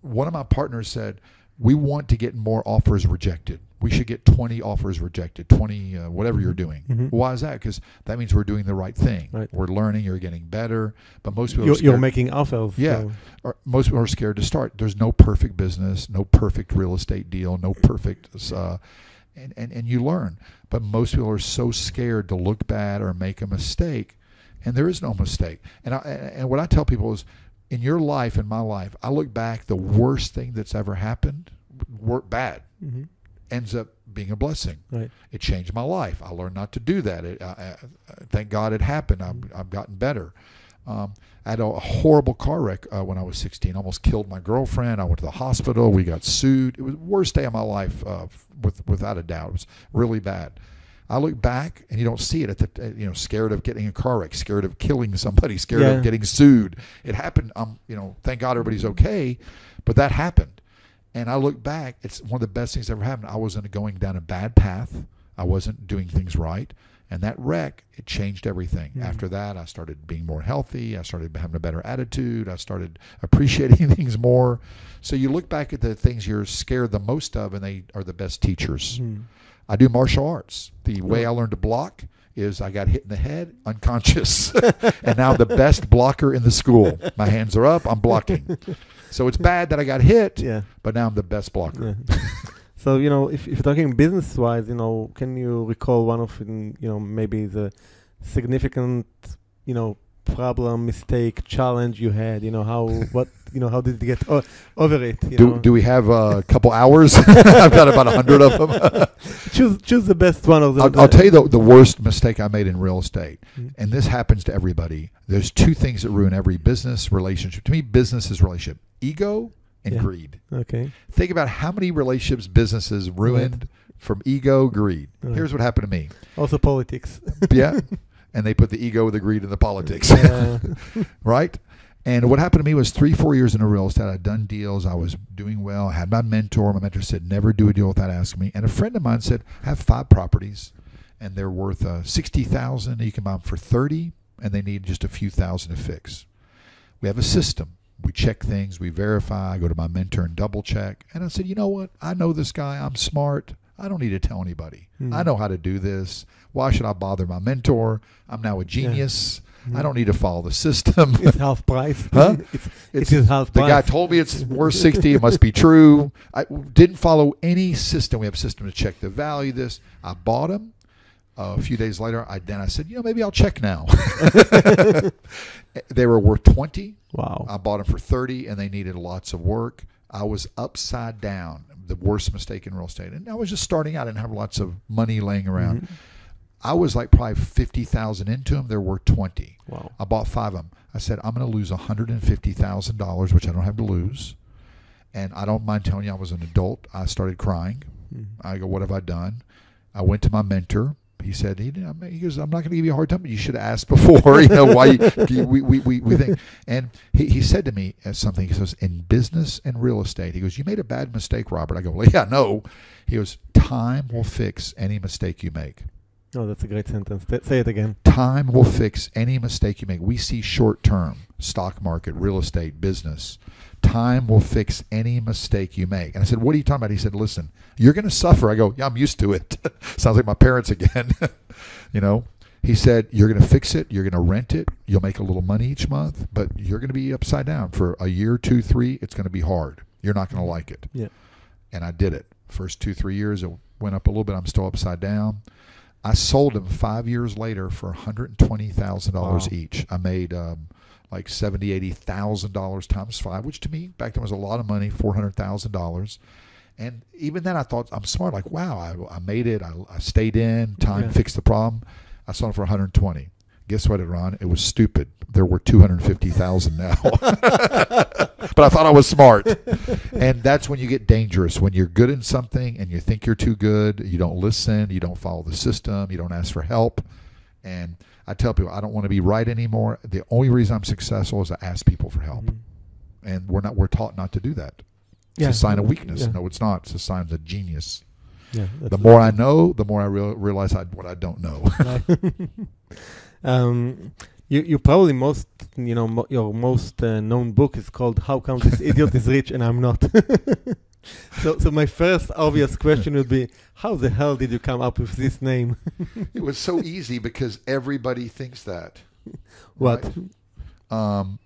[SPEAKER 2] one of my partners said, we want to get more offers rejected. We should get 20 offers rejected, 20 whatever you're doing.
[SPEAKER 1] Mhm.
[SPEAKER 2] Why is that? Because that means we're doing the right thing.
[SPEAKER 1] Right.
[SPEAKER 2] We're learning, you're getting better. But most people are
[SPEAKER 1] You're
[SPEAKER 2] scared.
[SPEAKER 1] making offers.
[SPEAKER 2] Yeah.
[SPEAKER 1] So.
[SPEAKER 2] Most people are scared to start. There's no perfect business, no perfect real estate deal, no perfect, and you learn. But most people are so scared to look bad or make a mistake, and there is no mistake. And what I tell people is, in your life, in my life, I look back, the worst thing that's ever happened, bad,
[SPEAKER 1] Mhm.
[SPEAKER 2] ends up being a blessing.
[SPEAKER 1] Right.
[SPEAKER 2] It changed my life. I learned not to do that. Thank God it happened. I've gotten better. I had a horrible car wreck when I was 16. Almost killed my girlfriend. I went to the hospital. We got sued. It was the worst day of my life, without a doubt. It was really bad. I look back and you don't see it scared of getting a car wreck, scared of killing somebody, scared of getting sued. It happened. Thank God everybody's okay, but that happened. And I look back, it's one of the best things that ever happened. I wasn't going down a bad path. I wasn't doing things right. And that wreck, it changed everything.
[SPEAKER 1] Mm-hmm.
[SPEAKER 2] After that, I started being more healthy. I started having a better attitude. I started appreciating things more. So you look back at the things you're scared the most of, and they are the best teachers.
[SPEAKER 1] Mm.
[SPEAKER 2] I do martial arts. The way I learned to block is I got hit in the head, unconscious. And now I'm the best blocker in the school. My hands are up, I'm blocking. So it's bad that I got hit, but now I'm the best blocker.
[SPEAKER 1] Yeah. So, if you're talking business-wise, can you recall one of, maybe the significant, problem, mistake, challenge you had? How did you get over it?
[SPEAKER 2] Do we have a couple hours? I've got about 100 of them.
[SPEAKER 1] choose the best one of them.
[SPEAKER 2] I'll tell you the worst mistake I made in real estate, and this happens to everybody. There's two things that ruin every business relationship. To me, business is relationship: ego and greed.
[SPEAKER 1] Okay.
[SPEAKER 2] Think about how many relationships businesses ruined from ego, greed.
[SPEAKER 1] Right.
[SPEAKER 2] Here's what happened to me.
[SPEAKER 1] Also politics.
[SPEAKER 2] Yeah. And they put the ego with the greed in the politics. Right? And what happened to me was 3-4 years in a real estate. I'd done deals. I was doing well. I had my mentor. My mentor said, never do a deal without asking me. And a friend of mine said, I have 5 properties, and they're worth $60,000. You can buy them for $30,000, and they need just a few thousand to fix. We have a system. We check things. We verify. I go to my mentor and double check. And I said, you know what? I know this guy. I'm smart. I don't need to tell anybody. I know how to do this. Why should I bother my mentor? I'm now a genius. I don't need to follow the system.
[SPEAKER 1] It's half price.
[SPEAKER 2] Huh?
[SPEAKER 1] It's half
[SPEAKER 2] the
[SPEAKER 1] price.
[SPEAKER 2] guy told me it's worth 60. It must be true. I didn't follow any system. We have a system to check the value of this. I bought them. A few days later, I said, maybe I'll check now. They were worth 20.
[SPEAKER 1] Wow.
[SPEAKER 2] I bought them for 30, and they needed lots of work. I was upside down, the worst mistake in real estate. And I was just starting out. I didn't have lots of money laying around.
[SPEAKER 1] Mm-hmm.
[SPEAKER 2] I was like probably 50,000 into them. They're worth 20.
[SPEAKER 1] Wow.
[SPEAKER 2] I bought 5 of them. I said, I'm going to lose $150,000, which I don't have to lose. And I don't mind telling you, I was an adult. I started crying.
[SPEAKER 1] Mm-hmm.
[SPEAKER 2] I go, what have I done? I went to my mentor. He said, he goes, I'm not going to give you a hard time, but you should have asked before, why we think. And he said to me something. He says, in business and real estate, he goes, you made a bad mistake, Robert. I go, well, yeah, no. He goes, time will fix any mistake you make.
[SPEAKER 1] Oh, that's a great sentence. Say it again.
[SPEAKER 2] Time will fix any mistake you make. We see short-term, stock market, real estate, business. Time will fix any mistake you make. And I said, what are you talking about? He said, listen, you're going to suffer. I go, yeah, I'm used to it. Sounds like my parents again. He said, you're going to fix it. You're going to rent it. You'll make a little money each month, but you're going to be upside down for a year, 2, 3. It's going to be hard. You're not going to like it.
[SPEAKER 1] Yeah.
[SPEAKER 2] And I did it. First 2-3 years, it went up a little bit. I'm still upside down. I sold them 5 years later for $120,000
[SPEAKER 1] Wow.
[SPEAKER 2] each. I made like $80,000 times 5, which to me back then was a lot of money, $400,000. And even then I thought, I'm smart. Like, wow, I made it. I stayed in, time fixed the problem. I sold it for 120. Guess what, Ron? It was stupid. There were 250,000 now. But I thought I was smart. And that's when you get dangerous. When you're good in something and you think you're too good, you don't listen, you don't follow the system, you don't ask for help. And I tell people, I don't want to be right anymore. The only reason I'm successful is I ask people for help. And we're taught not to do that. It's a sign of weakness.
[SPEAKER 1] Yeah.
[SPEAKER 2] No, it's not. It's a sign of genius.
[SPEAKER 1] Yeah,
[SPEAKER 2] The more I know, the more I realize what I don't know.
[SPEAKER 1] You probably your most known book is called "How Come This Idiot Is Rich and I'm Not." So my first obvious question would be, how the hell did you come up with this name?
[SPEAKER 2] It was so easy because everybody thinks that.
[SPEAKER 1] What?
[SPEAKER 2] Right?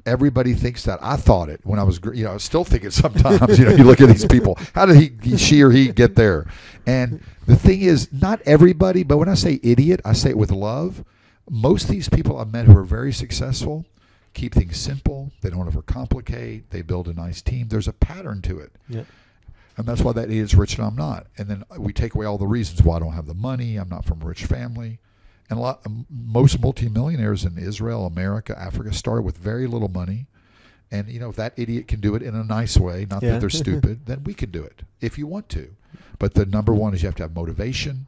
[SPEAKER 2] Everybody thinks that. I thought it when I was, I still think it sometimes. You look at these people. How did she or he get there? And the thing is, not everybody, but when I say idiot, I say it with love. Most of these people I've met who are very successful keep things simple. They don't overcomplicate. They build a nice team. There's a pattern to it.
[SPEAKER 1] Yeah.
[SPEAKER 2] And that's why that idiot's rich and I'm not. And then we take away all the reasons why I don't have the money. I'm not from a rich family. And most multimillionaires in Israel, America, Africa started with very little money. And, if that idiot can do it in a nice way, not that they're stupid, then we can do it if you want to. But the number one is you have to have motivation,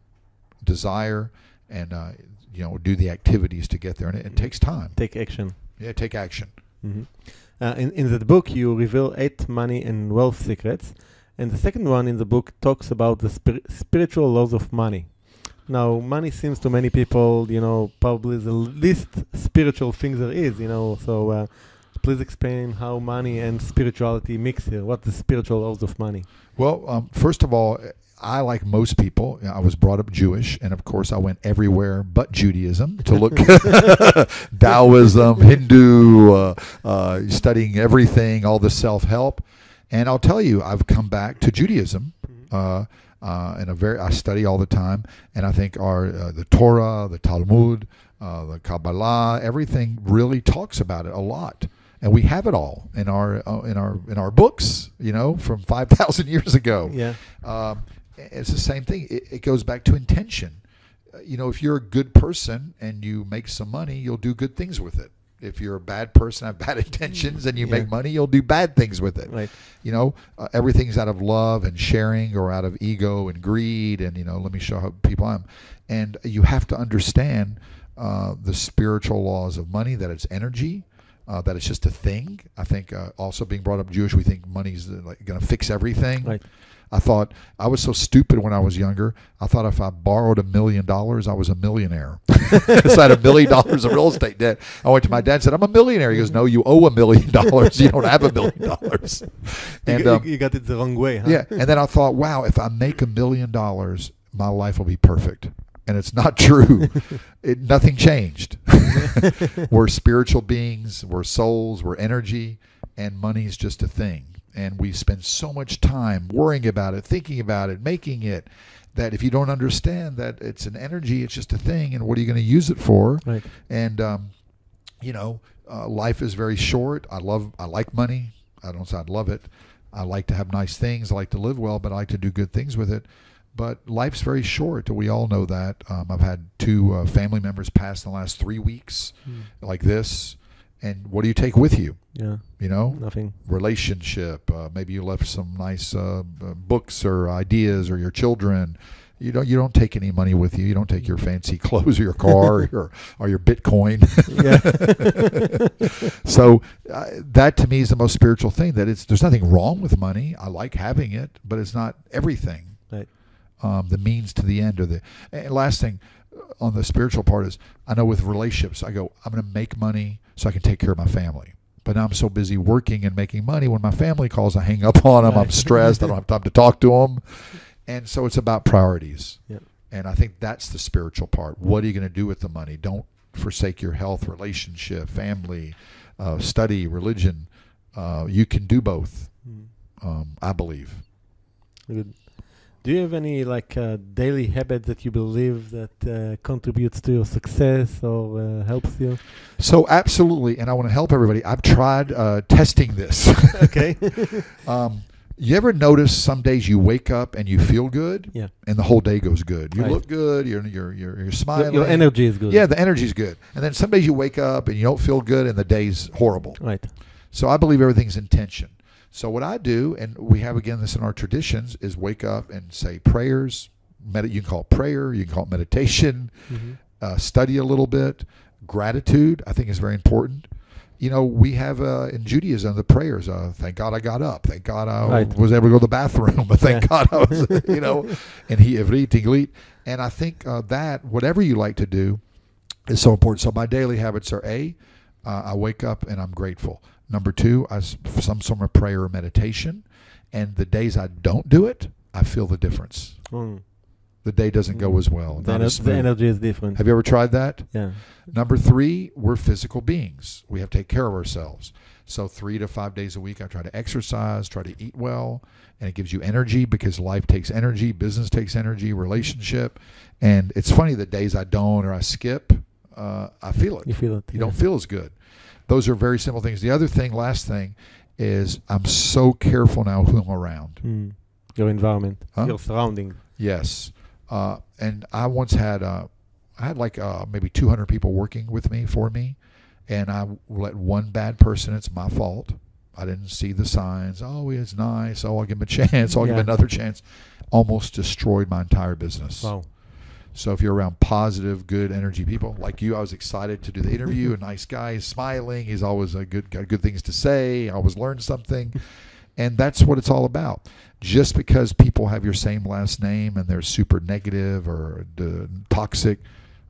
[SPEAKER 2] desire, and, do the activities to get there. And it takes time.
[SPEAKER 1] Take action.
[SPEAKER 2] Yeah, take action.
[SPEAKER 1] Mm-hmm. In the book, you reveal 8 money and wealth secrets. And the second one in the book talks about the spiritual laws of money. Now, money seems to many people, probably the least spiritual thing there is, So please explain how money and spirituality mix here. What the spiritual laws of money?
[SPEAKER 2] Well, first of all, I, like most people, I was brought up Jewish, and of course I went everywhere but Judaism to look Taoism, Hindu, studying everything, all the self-help. And I'll tell you, I've come back to Judaism, I study all the time, and I think the Torah, the Talmud, the Kabbalah, everything really talks about it a lot. And we have it all in our books, from 5,000 years ago.
[SPEAKER 1] Yeah.
[SPEAKER 2] It's the same thing. It goes back to intention. If you're a good person and you make some money, you'll do good things with it. If you're a bad person, have bad intentions, and you make money, you'll do bad things with it. Right. Everything's out of love and sharing, or out of ego and greed, and let me show how people I am. And you have to understand the spiritual laws of money, that it's energy, that it's just a thing. I think also being brought up Jewish, we think money's going to fix everything. Right. I thought, I was so stupid when I was younger. I thought if I borrowed $1 million, I was a millionaire. So I had $1 million of real estate debt. I went to my dad and said, I'm a millionaire. He goes, no, you owe $1 million. You don't have $1 million. And
[SPEAKER 1] you got it the wrong way, huh?
[SPEAKER 2] Yeah. And then I thought, wow, if I make $1 million, my life will be perfect. And it's not true. Nothing changed. We're spiritual beings. We're souls. We're energy. And money's just a thing. And we spend so much time worrying about it, thinking about it, making it, that if you don't understand that it's an energy, it's just a thing, and what are you going to use it for? Right. And, life is very short. I like money. I don't say I love it. I like to have nice things. I like to live well, but I like to do good things with it. But life's very short. We all know that. I've had 2 family members pass in the last 3 weeks like this. And what do you take with you?
[SPEAKER 1] Yeah. Nothing.
[SPEAKER 2] Relationship. Maybe you left some nice books or ideas, or your children. You don't take any money with you. You don't take your fancy clothes or your car or your Bitcoin. So that to me is the most spiritual thing. That there's nothing wrong with money. I like having it, but it's not everything.
[SPEAKER 1] Right.
[SPEAKER 2] The means to the end, and last thing on the spiritual part is, I know with relationships, I go, I'm going to make money so I can take care of my family. But now I'm so busy working and making money, when my family calls, I hang up on them. Right. I'm stressed. I don't have time to talk to them. And so it's about priorities. Yeah. And I think that's the spiritual part. What are you going to do with the money? Don't forsake your health, relationship, family, study, religion. You can do both, I believe.
[SPEAKER 1] Good. Do you have any like daily habit that you believe that contributes to your success or helps you?
[SPEAKER 2] So absolutely, and I want to help everybody. I've tried testing this.
[SPEAKER 1] Okay.
[SPEAKER 2] You ever notice some days you wake up and you feel good,
[SPEAKER 1] Yeah.
[SPEAKER 2] and the whole day goes good. You
[SPEAKER 1] Right.
[SPEAKER 2] look good. You're smiling.
[SPEAKER 1] Your energy is good.
[SPEAKER 2] Yeah, the energy's good. And then some days you wake up and you don't feel good, and the day's horrible.
[SPEAKER 1] Right.
[SPEAKER 2] So I believe everything's intention. So what I do, and we have again this in our traditions, is wake up and say prayers. You can call it prayer. You can call it meditation.
[SPEAKER 1] Mm-hmm.
[SPEAKER 2] Study a little bit. Gratitude, I think, is very important. You know, we have in Judaism the prayers. Thank God I got up. Thank God I
[SPEAKER 1] Right.
[SPEAKER 2] was able to go to the bathroom. But thank
[SPEAKER 1] Yeah.
[SPEAKER 2] God I was, you know, and he ivrit tiglit. And I think that whatever you like to do is so important. So my daily habits are I wake up and I'm grateful. Number 2, some sort of prayer or meditation. And the days I don't do it, I feel the difference.
[SPEAKER 1] Mm.
[SPEAKER 2] The day doesn't go as well.
[SPEAKER 1] The,
[SPEAKER 2] not as
[SPEAKER 1] the
[SPEAKER 2] smooth.
[SPEAKER 1] energy is different.
[SPEAKER 2] Have you ever tried that?
[SPEAKER 1] Yeah.
[SPEAKER 2] Number 3, we're physical beings. We have to take care of ourselves. So 3 to 5 days a week, I try to exercise, try to eat well, and it gives you energy because life takes energy, business takes energy, relationship. And it's funny, the days I don't or I skip, I feel it.
[SPEAKER 1] You feel it.
[SPEAKER 2] You don't feel as good. Those are very simple things. The other thing, last thing, is I'm so careful now who I'm around.
[SPEAKER 1] Mm. Your environment,
[SPEAKER 2] Huh?
[SPEAKER 1] your surroundings.
[SPEAKER 2] Yes. And I once had, I had like maybe 200 people working with me, for me, and I let one bad person, it's my fault. I didn't see the signs. Oh, he's nice. Oh, I'll give him a chance. I'll give him another chance. Almost destroyed my entire business.
[SPEAKER 1] Wow.
[SPEAKER 2] So if you're around positive, good energy people like you, I was excited to do the interview. A nice guy, he's smiling. He's always got good things to say. I always learn something. And that's what it's all about. Just because people have your same last name and they're super negative or toxic,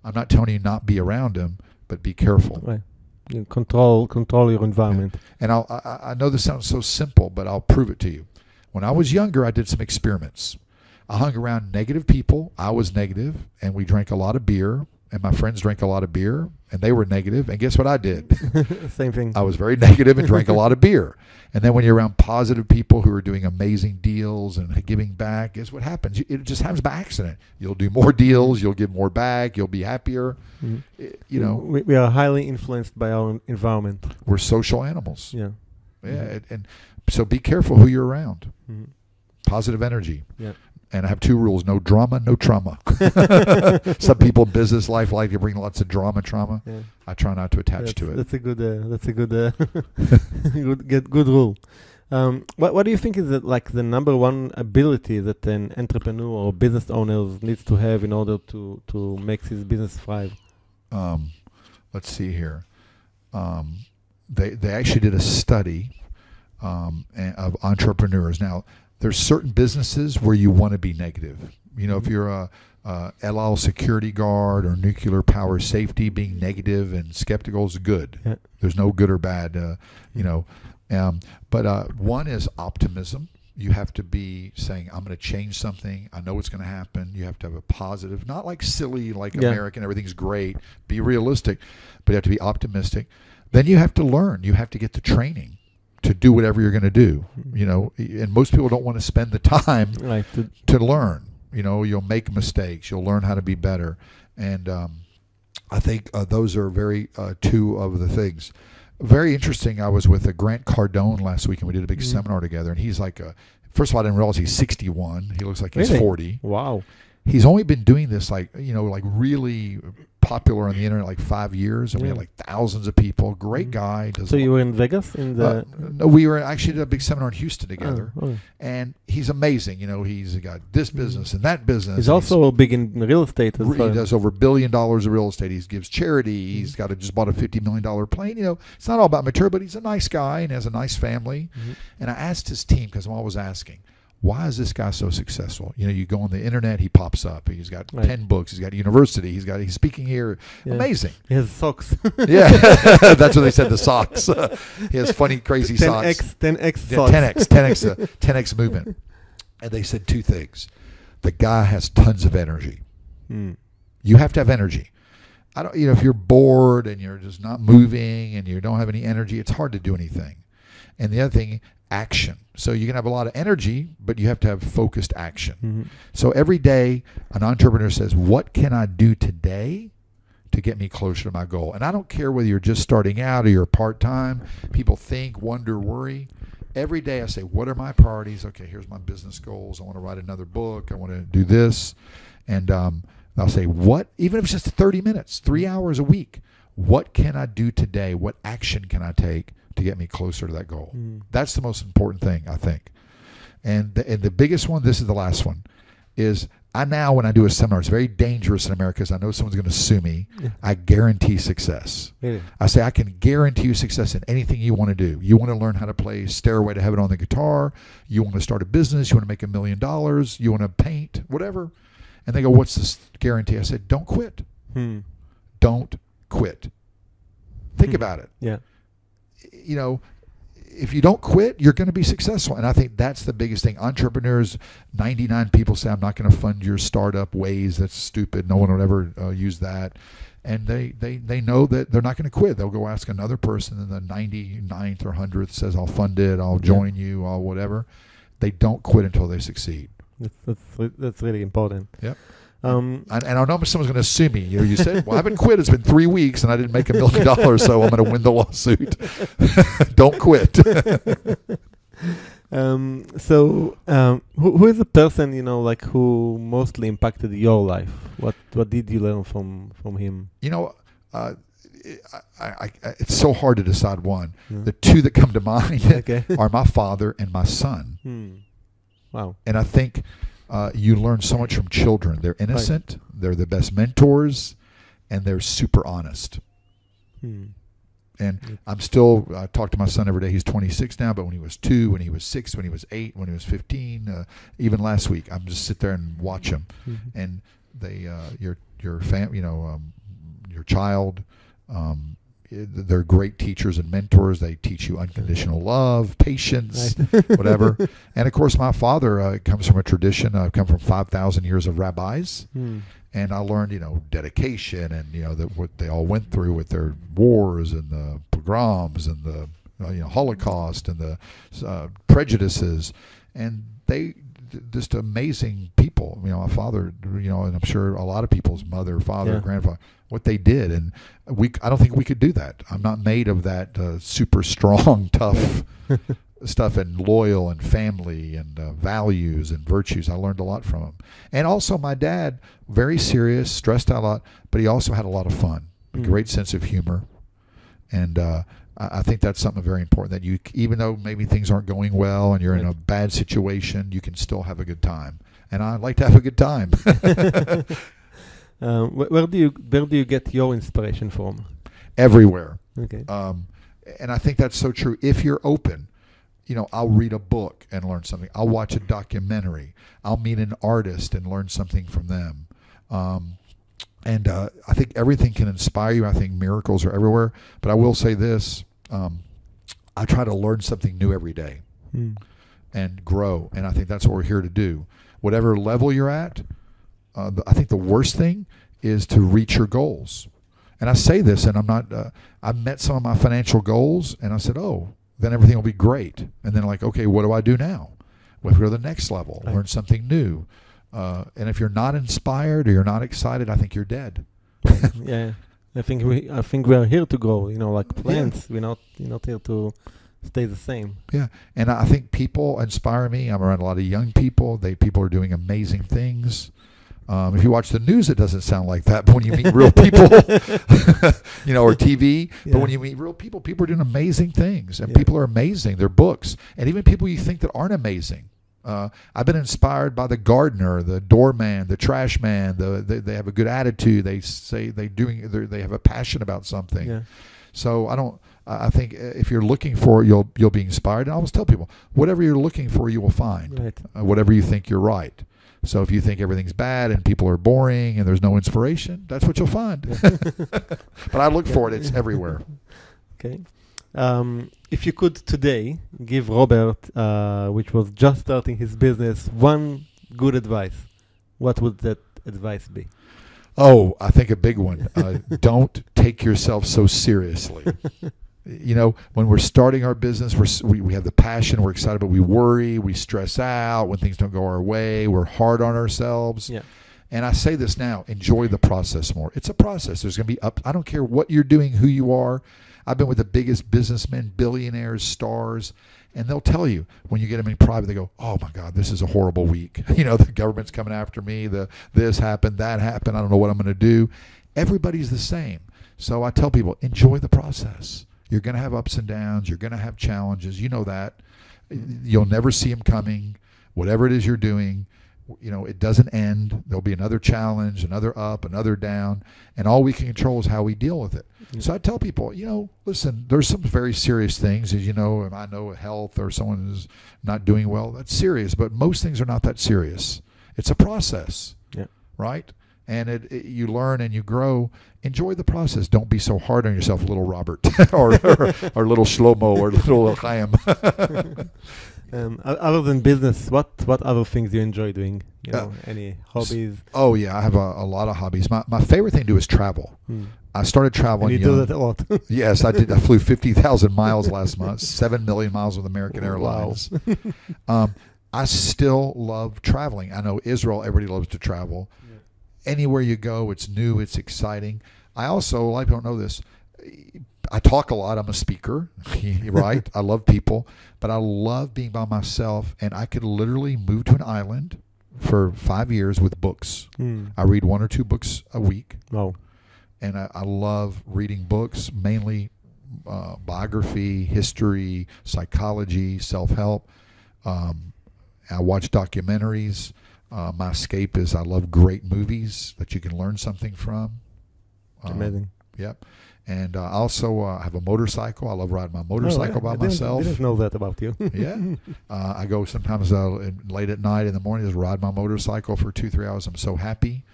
[SPEAKER 2] I'm not telling you not be around them, but be careful.
[SPEAKER 1] Right. You control your environment.
[SPEAKER 2] And I know this sounds so simple, but I'll prove it to you. When I was younger, I did some experiments. I hung around negative people. I was negative, and we drank a lot of beer, and my friends drank a lot of beer, and they were negative. And guess what I did?
[SPEAKER 1] Same thing.
[SPEAKER 2] I was very negative and drank a lot of beer. And then when you're around positive people who are doing amazing deals and giving back, guess what happens? It just happens by accident. You'll do more deals. You'll give more back. You'll be happier.
[SPEAKER 1] Mm-hmm.
[SPEAKER 2] You know,
[SPEAKER 1] we are highly influenced by our environment.
[SPEAKER 2] we're social animals.
[SPEAKER 1] Yeah.
[SPEAKER 2] Yeah, and so be careful who you're around.
[SPEAKER 1] Mm-hmm.
[SPEAKER 2] Positive energy.
[SPEAKER 1] Yeah.
[SPEAKER 2] And I have 2 rules: no drama, no trauma. Some people in business life like to bring lots of trauma.
[SPEAKER 1] Yeah.
[SPEAKER 2] I try not to attach to it.
[SPEAKER 1] That's a good good rule. What do you think is the number one ability that an entrepreneur or business owner needs to have in order to make his business thrive?
[SPEAKER 2] Let's see here. They actually did a study of entrepreneurs. Now, there's certain businesses where you want to be negative. You know, if you're a El Al security guard or nuclear power safety, being negative and skeptical is good.
[SPEAKER 1] Yeah.
[SPEAKER 2] There's no good or bad, you know. But one is optimism. You have to be saying, I'm going to change something. I know it's going to happen. You have to have a positive, not like silly, like American, everything's great. Be realistic, but you have to be optimistic. Then you have to learn. You have to get the training to do whatever you're going to do, you know, and most people don't want to spend the time to learn. You know, you'll make mistakes. You'll learn how to be better. And I think those are very 2 of the things. Very interesting. I was with Grant Cardone last week, and we did a big seminar together. And he's like, first of all, I didn't realize he's 61. He looks like he's 40.
[SPEAKER 1] Wow.
[SPEAKER 2] He's only been doing this really popular on the internet 5 years, and we had thousands of people. Great guy.
[SPEAKER 1] So you were in Vegas in the?
[SPEAKER 2] No, we were actually at a big seminar in Houston together,
[SPEAKER 1] Oh.
[SPEAKER 2] and he's amazing. You know, he's got this business and that business.
[SPEAKER 1] He's also big in real estate as well.
[SPEAKER 2] He does over $1 billion of real estate. He gives charity. He's just bought a $50 million plane. You know, it's not all about material, but he's a nice guy and has a nice family. And I asked his team, because I'm always asking, why is this guy so successful? You know, you go on the internet, he pops up. He's got 10 books. He's got a university. He's speaking here. Yeah. Amazing.
[SPEAKER 1] He has socks.
[SPEAKER 2] Yeah, that's what they said, the socks. He has funny, crazy socks.
[SPEAKER 1] 10X
[SPEAKER 2] socks.
[SPEAKER 1] Yeah,
[SPEAKER 2] 10X movement. And they said 2 things. The guy has tons of energy. You have to have energy. If you're bored and you're just not moving and you don't have any energy, it's hard to do anything. And the other thing, action. So you can have a lot of energy, but you have to have focused action.
[SPEAKER 1] Mm-hmm.
[SPEAKER 2] So every day, an entrepreneur says, what can I do today to get me closer to my goal? And I don't care whether you're just starting out or you're part-time. People think, wonder, worry. Every day I say, what are my priorities? Okay, here's my business goals. I want to write another book. I want to do this. And I'll say, what, even if it's just 30 minutes, 3 hours a week, what can I do today? What action can I take to get me closer to that goal? That's the most important thing, I think. And the biggest one, this is the last one, is when I do a seminar, it's very dangerous in America because I know someone's going to sue me. I guarantee success.
[SPEAKER 1] Really?
[SPEAKER 2] I say I can guarantee you success in anything you want to do. You want to learn how to play Stairway to Heaven on the guitar. You want to start a business. You want to make $1 million. You want to paint, whatever. And they go, what's this guarantee? I said, don't quit. Don't quit. Think about it.
[SPEAKER 1] Yeah.
[SPEAKER 2] You know, if you don't quit, you're going to be successful. And I think that's the biggest thing. Entrepreneurs, 99 people say, I'm not going to fund your startup ways. That's stupid. No one would ever use that. And they know that they're not going to quit. They'll go ask another person, and the 99th or 100th says, I'll fund it. I'll join you. I'll whatever. They don't quit until they succeed.
[SPEAKER 1] That's really important.
[SPEAKER 2] Yep. And I know someone's going to sue me. You said, well, I haven't quit. It's been 3 weeks and I didn't make $1 million, so I'm going to win the lawsuit. Don't quit.
[SPEAKER 1] Who is the person, like who mostly impacted your life? What did you learn from him?
[SPEAKER 2] It's so hard to decide one. The two that come to mind are my father and my son.
[SPEAKER 1] Wow.
[SPEAKER 2] And I think you learn so much from children. They're innocent, they're the best mentors, and they're super honest. And I talk to my son every day. He's 26 now, but when he was 2, when he was 6, when he was 8, when he was 15, even last week, I'm just sit there and watch him. And they, your child, they're great teachers and mentors. They teach you unconditional love, patience, whatever. And of course, my father comes from a tradition. I've come from 5,000 years of rabbis, and I learned, dedication and what they all went through with their wars and the pogroms and the Holocaust and the prejudices, and they just amazing people. My father, and I'm sure a lot of people's mother, father, grandfather, what they did, and I don't think we could do that. I'm not made of that super strong, tough stuff, and loyal and family and values and virtues. I learned a lot from him. And also my dad, very serious, stressed out a lot, but he also had a lot of fun, a great sense of humor. And I think that's something very important, that you, even though maybe things aren't going well and you're in a bad situation, you can still have a good time. And I like to have a good time.
[SPEAKER 1] Where do you get your inspiration from?
[SPEAKER 2] Everywhere.
[SPEAKER 1] Okay.
[SPEAKER 2] And I think that's so true. If you're open, I'll read a book and learn something. I'll watch a documentary. I'll meet an artist and learn something from them. And I think everything can inspire you. I think miracles are everywhere. But I will say this. I try to learn something new every day and grow. And I think that's what we're here to do. Whatever level you're at, I think the worst thing is to reach your goals. And I say this, and I'm not, I met some of my financial goals, and I said, then everything will be great. And then okay, what do I do now? Well, go to the next level, learn something new. And if you're not inspired or you're not excited, I think you're dead.
[SPEAKER 1] Yeah. I think we are here to grow, like plants. We're not here to stay the same.
[SPEAKER 2] Yeah. And I think people inspire me. I'm around a lot of young people. People are doing amazing things. If you watch the news, it doesn't sound like that. But when you meet real people, or TV, but when you meet real people, people are doing amazing things. And people are amazing. They're books. And even people you think that aren't amazing. I've been inspired by the gardener, the doorman, the trash man. They have a good attitude. They say they have a passion about something. Yeah. So I think if you're looking for it, you'll be inspired. And I always tell people, whatever you're looking for, you will find.
[SPEAKER 1] Right.
[SPEAKER 2] Whatever you think you're right. So if you think everything's bad and people are boring and there's no inspiration, that's what you'll find. But I look for it. It's everywhere.
[SPEAKER 1] Okay. If you could today give Robert, which was just starting his business, one good advice, what would that advice be?
[SPEAKER 2] I think a big one. Don't take yourself so seriously. You know, when we're starting our business, we have the passion, we're excited, but we worry, we stress out when things don't go our way, we're hard on ourselves.
[SPEAKER 1] Yeah.
[SPEAKER 2] And I say this now, enjoy the process more. It's a process. There's going to be I don't care what you're doing, who you are. I've been with the biggest businessmen, billionaires, stars, and they'll tell you when you get them in private, they go, oh my God, this is a horrible week. You know, the government's coming after me, this happened, that happened, I don't know what I'm going to do. Everybody's the same. So I tell people, enjoy the process. You're going to have ups and downs. You're going to have challenges. You know that. You'll never see them coming. Whatever it is you're doing, you know, it doesn't end. There'll be another challenge, another up, another down. And all we can control is how we deal with it. Yeah. So I tell people, you know, listen, there's some very serious things, as you know, and I know health or someone is not doing well. That's serious. But most things are not that serious. It's a process, right? And you learn and you grow. Enjoy the process. Don't be so hard on yourself, little Robert, or little Shlomo, or little Chaim.
[SPEAKER 1] Other than business, what other things you enjoy doing? You know, any hobbies?
[SPEAKER 2] Oh yeah, I have a lot of hobbies. My favorite thing to do is travel. I started traveling.
[SPEAKER 1] And you do that a lot.
[SPEAKER 2] Yes, I did. I flew 50,000 miles last month. 7 million miles with American Airlines. Wow. I still love traveling. I know Israel. Everybody loves to travel. Anywhere you go, it's new, it's exciting. I also, a lot of people don't know this, I talk a lot. I'm a speaker, right? I love people, but I love being by myself, and I could literally move to an island for 5 years with books. I read 1 or 2 books a week.
[SPEAKER 1] Oh.
[SPEAKER 2] And I love reading books, mainly biography, history, psychology, self-help. I watch documentaries. My escape is I love great movies that you can learn something from.
[SPEAKER 1] Amazing.
[SPEAKER 2] Yep. And I also have a motorcycle. I love riding my motorcycle by myself.
[SPEAKER 1] I didn't know that about you.
[SPEAKER 2] Yeah. I go sometimes late at night in the morning, just ride my motorcycle for 2-3 hours. I'm so happy.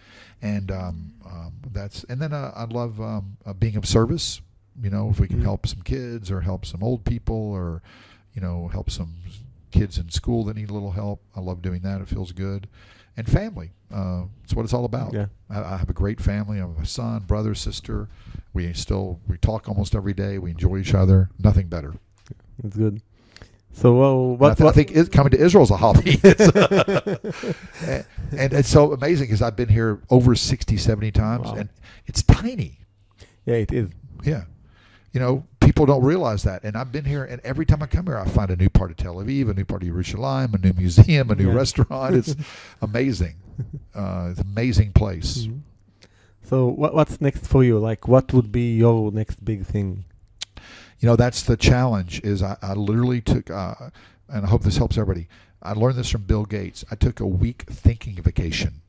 [SPEAKER 2] And then I love being of service. You know, if we can help some kids or help some old people or, you know, help some kids in school that need a little help. I love doing that. It feels good. And family. It's what it's all about. Yeah. I have a great family. I have a son, brother, sister. We talk almost every day. We enjoy each other. Nothing better.
[SPEAKER 1] That's good. So
[SPEAKER 2] I think coming to Israel is a hobby. And it's so amazing because I've been here over 60, 70 times. Wow. And it's tiny.
[SPEAKER 1] Yeah, it is.
[SPEAKER 2] Yeah. You know, people don't realize that. And I've been here, and every time I come here, I find a new part of Tel Aviv, a new part of Yerushalayim, a new museum, a new restaurant. It's amazing. It's an amazing place.
[SPEAKER 1] Mm-hmm. So what's next for you? Like, what would be your next big thing?
[SPEAKER 2] You know, that's the challenge is I literally took, and I hope this helps everybody, I learned this from Bill Gates. I took a week thinking vacation.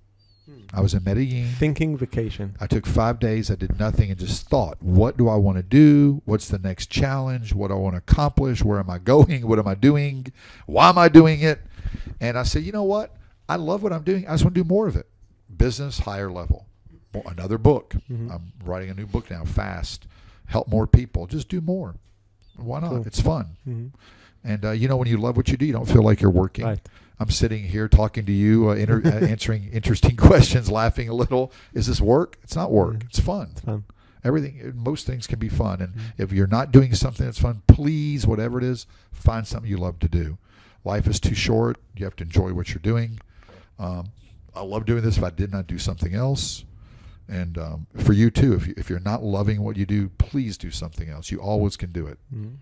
[SPEAKER 2] I was in Medellin.
[SPEAKER 1] Thinking vacation.
[SPEAKER 2] I took 5 days. I did nothing and just thought, what do I want to do? What's the next challenge? What do I want to accomplish? Where am I going? What am I doing? Why am I doing it? And I said, you know what? I love what I'm doing. I just want to do more of it. Business, higher level. Another book. Mm-hmm. I'm writing a new book now, fast. Help more people. Just do more. Why not? Cool. It's fun. Mm-hmm. And, you know, when you love what you do, you don't feel like you're working. Right. I'm sitting here talking to you, answering interesting questions, laughing a little. Is this work? It's not work. It's fun.
[SPEAKER 1] It's fun.
[SPEAKER 2] Most things can be fun. And if you're not doing something that's fun, please, whatever it is, find something you love to do. Life is too short. You have to enjoy what you're doing. I love doing this if I did not do something else. And for you, too, if you're not loving what you do, please do something else. You always can do it. Mm-hmm.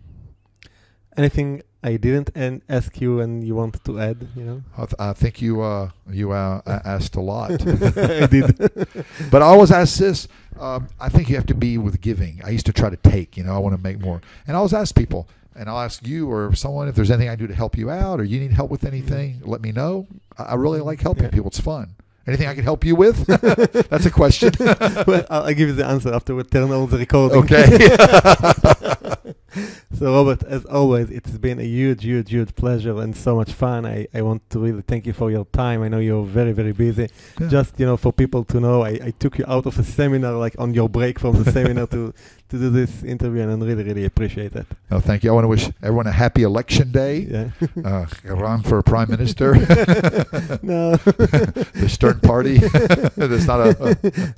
[SPEAKER 2] Anything
[SPEAKER 1] I didn't ask you and you wanted to add, you know?
[SPEAKER 2] I think you asked a lot.
[SPEAKER 1] I did.
[SPEAKER 2] But I always ask this. I think you have to be with giving. I used to try to take, you know, I want to make more. And I always ask people, and I'll ask you or someone if there's anything I do to help you out or you need help with anything, let me know. I really like helping people. It's fun. Anything I can help you with? That's a question.
[SPEAKER 1] Well, I'll give you the answer after we turn on the recording.
[SPEAKER 2] Okay.
[SPEAKER 1] So, Robert, as always, it's been a huge pleasure and so much fun. I want to really thank you for your time. I know you're very, very busy. Yeah. Just, you know, for people to know, I took you out of a seminar, like on your break from the seminar to to do this interview, and I really, really appreciate it.
[SPEAKER 2] No, thank you. I want to wish everyone a happy election day.
[SPEAKER 1] Yeah.
[SPEAKER 2] Run for prime minister.
[SPEAKER 1] No.
[SPEAKER 2] The Stern Party.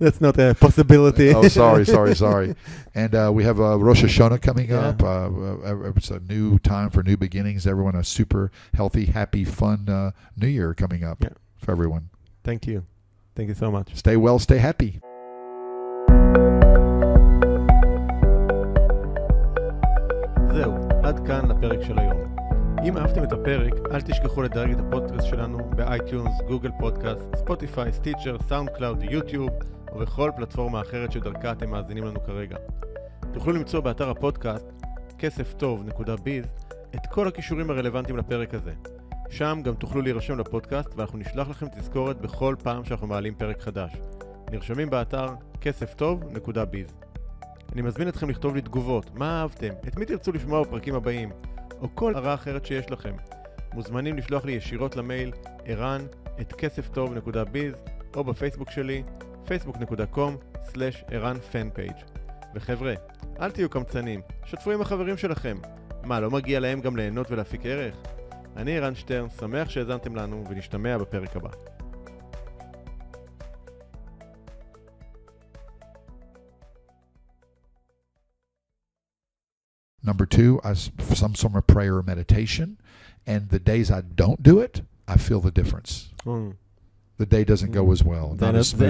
[SPEAKER 1] That's not a possibility.
[SPEAKER 2] Oh, sorry. And we have Rosh Hashanah coming up. It's a new time for new beginnings. Everyone a super healthy, happy, fun New Year coming up for everyone.
[SPEAKER 1] Thank you. Thank you so much.
[SPEAKER 2] Stay well, stay happy.
[SPEAKER 1] זהו, עד כאן לפרק של היום. אם אהבתם את הפרק, אל תשכחו לדרג את הפודקאסט שלנו באייטיונס, גוגל פודקאסט, ספוטיפיי, סטיצ'ר, סאונד קלאוד, יוטיוב, ובכל פלטפורמה אחרת שדרכה אתם מאזינים לנו כרגע. תוכלו למצוא באתר הפודקאסט, כספטוב.biz, את כל הכישורים הרלוונטיים לפרק הזה. שם גם תוכלו להירשם לפודקאסט, ואנחנו נשלח לכם תזכורת בכל פעם שאנחנו מעלים פרק חדש. נרשמים באתר כספטוב.biz. אני מזמין אתכם לכתוב לי תגובות, מה אהבתם, את מי תרצו לשמוע בפרקים הבאים, או כל הרעה אחרת שיש לכם. מוזמנים לשלוח לי ישירות למייל ערן@כספטוב.biz, או בפייסבוק שלי, facebook.com/ערן-fanpage. וחבר'ה, אל תהיו קמצנים, שתפו עם החברים שלכם. מה, לא מגיע להם גם ליהנות ולהפיק ערך? אני ערן שטרן, שמח שהאזנתם לנו, ונשתמע בפרק הבא.
[SPEAKER 2] Number 2, some sort of prayer or meditation. And the days I don't do it, I feel the difference. The day doesn't go as well.
[SPEAKER 1] The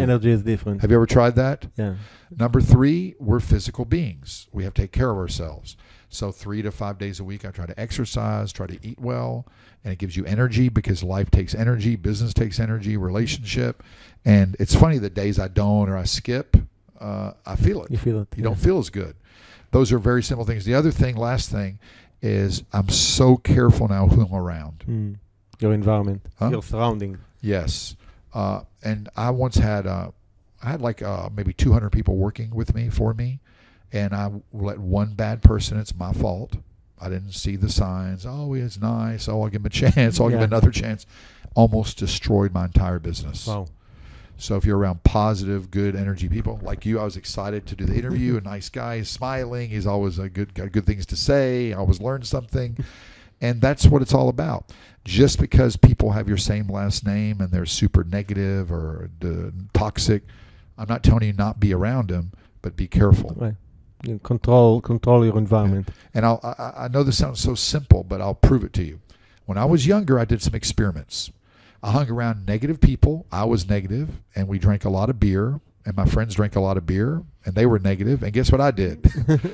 [SPEAKER 1] energy is different.
[SPEAKER 2] Have you ever tried that?
[SPEAKER 1] Yeah.
[SPEAKER 2] Number 3, we're physical beings. We have to take care of ourselves. So 3 to 5 days a week, I try to exercise, try to eat well, and it gives you energy because life takes energy, business takes energy, relationship. And it's funny, the days I don't or I skip, I feel it.
[SPEAKER 1] You feel it.
[SPEAKER 2] You don't feel as good. Those are very simple things. The other thing, last thing, is I'm so careful now who I'm around.
[SPEAKER 1] Your environment, your surrounding.
[SPEAKER 2] Yes. And I once had, I had like maybe 200 people working with me, for me, and I let one bad person, it's my fault. I didn't see the signs. Oh, he's nice. Oh, I'll give him a chance. I'll give him another chance. Almost destroyed my entire business.
[SPEAKER 1] Wow.
[SPEAKER 2] So if you're around positive, good energy people like you, I was excited to do the interview. A nice guy, he's smiling. He's always got good things to say. I always learn something. And that's what it's all about. Just because people have your same last name and they're super negative or toxic, I'm not telling you not be around them, but be careful.
[SPEAKER 1] Right. You control your environment.
[SPEAKER 2] Yeah. And I know this sounds so simple, but I'll prove it to you. When I was younger, I did some experiments. I hung around negative people. I was negative, and we drank a lot of beer, and my friends drank a lot of beer, and they were negative, and guess what I did?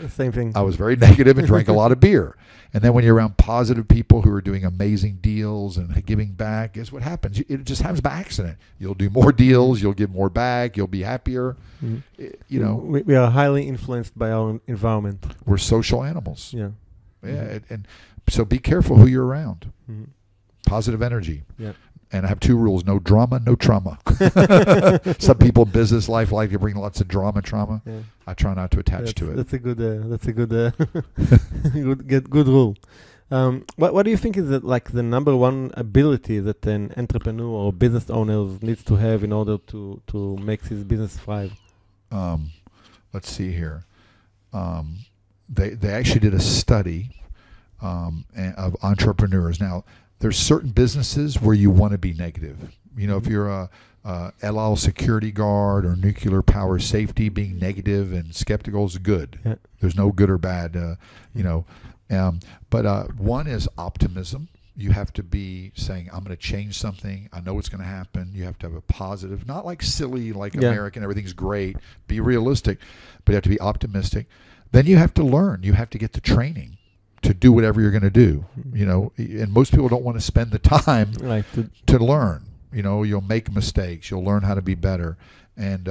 [SPEAKER 1] Same thing.
[SPEAKER 2] I was very negative and drank a lot of beer. And then when you're around positive people who are doing amazing deals and giving back, guess what happens? It just happens by accident. You'll do more deals, you'll give more back, you'll be happier. You know,
[SPEAKER 1] we are highly influenced by our environment.
[SPEAKER 2] We're social animals.
[SPEAKER 1] Yeah.
[SPEAKER 2] And so be careful who you're around. Positive energy.
[SPEAKER 1] Yeah.
[SPEAKER 2] And I have 2 rules: no drama, no trauma. Some people in business life like to bring lots of trauma. Yeah. I try not to attach to it.
[SPEAKER 1] That's a good rule. What do you think is the number one ability that an entrepreneur or business owner needs to have in order to make his business thrive?
[SPEAKER 2] Let's see here. They actually did a study of entrepreneurs. Now, there's certain businesses where you want to be negative. You know, if you're a El Al security guard or nuclear power safety, being negative and skeptical is good.
[SPEAKER 1] Yeah.
[SPEAKER 2] There's no good or bad, you know. But one is optimism. You have to be saying, I'm going to change something. I know it's going to happen. You have to have a positive, not like silly, like American, everything's great. Be realistic, but you have to be optimistic. Then you have to learn. You have to get the training to do whatever you're going to do, you know, and most people don't want to spend the time to learn. You know, you'll make mistakes, you'll learn how to be better. And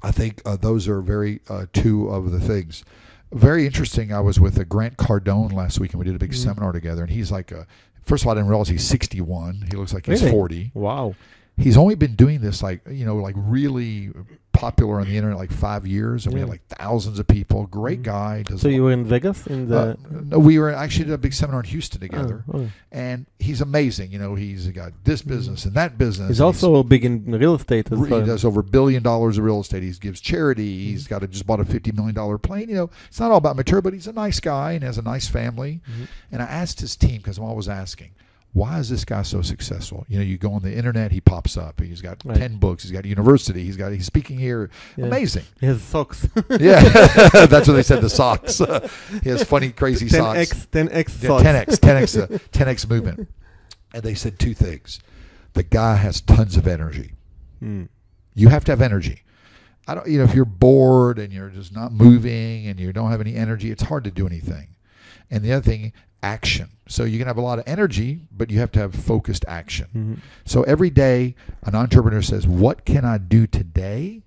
[SPEAKER 2] I think those are very 2 of the things. Very interesting, I was with Grant Cardone last week, and we did a big seminar together, and he's like, first of all, I didn't realize he's 61. He looks like he's 40.
[SPEAKER 1] Wow.
[SPEAKER 2] He's only been doing this like, you know, like really popular on the internet like 5 years, and we had like thousands of people. Great guy.
[SPEAKER 1] So you were in Vegas in the?
[SPEAKER 2] No, we were actually at a big seminar in Houston together, and he's amazing. You know, he's got this business and that business.
[SPEAKER 1] He's also big in real estate as well.
[SPEAKER 2] He does over $1 billion of real estate. He gives charity. He's just bought a $50 million plane. You know, it's not all about material, but he's a nice guy and has a nice family. And I asked his team, because I'm always asking, why is this guy so successful? You know, you go on the internet, he pops up. He's got 10 books. He's got a university. He's speaking here. Yeah. Amazing.
[SPEAKER 1] He has socks.
[SPEAKER 2] Yeah, that's what they said, the socks. He has funny, crazy socks.
[SPEAKER 1] 10X
[SPEAKER 2] socks. 10X movement. And they said 2 things. The guy has tons of energy. You have to have energy. If you're bored and you're just not moving and you don't have any energy, it's hard to do anything. And the other thing, action. So you can have a lot of energy, but you have to have focused action. So every day, an entrepreneur says, what can I do today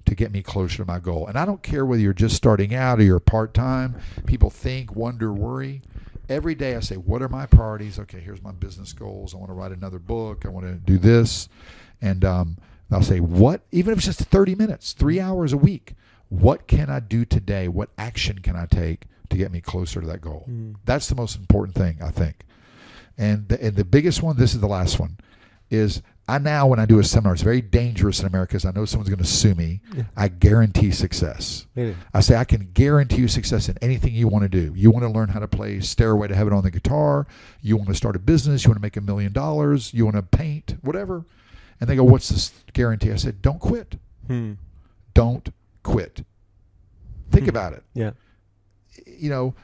[SPEAKER 2] to get me closer to my goal? And I don't care whether you're just starting out or you're part-time. People think, wonder, worry. Every day I say, what are my priorities? Okay, here's my business goals. I want to write another book. I want to do this. And I'll say, even if it's just 30 minutes, 3 hours a week, what can I do today? What action can I take to get me closer to that goal? That's the most important thing, I think. And the biggest one, this is the last one, is when I do a seminar, it's very dangerous in America because I know someone's going to sue me. I guarantee success. Really? I say I can guarantee you success in anything you want to do. You want to learn how to play Stairway to Heaven on the guitar. You want to start a business. You want to make $1 million. You want to paint, whatever. And they go, what's this guarantee? I said, don't quit. Don't quit. Think about it.
[SPEAKER 1] Yeah.
[SPEAKER 2] You know,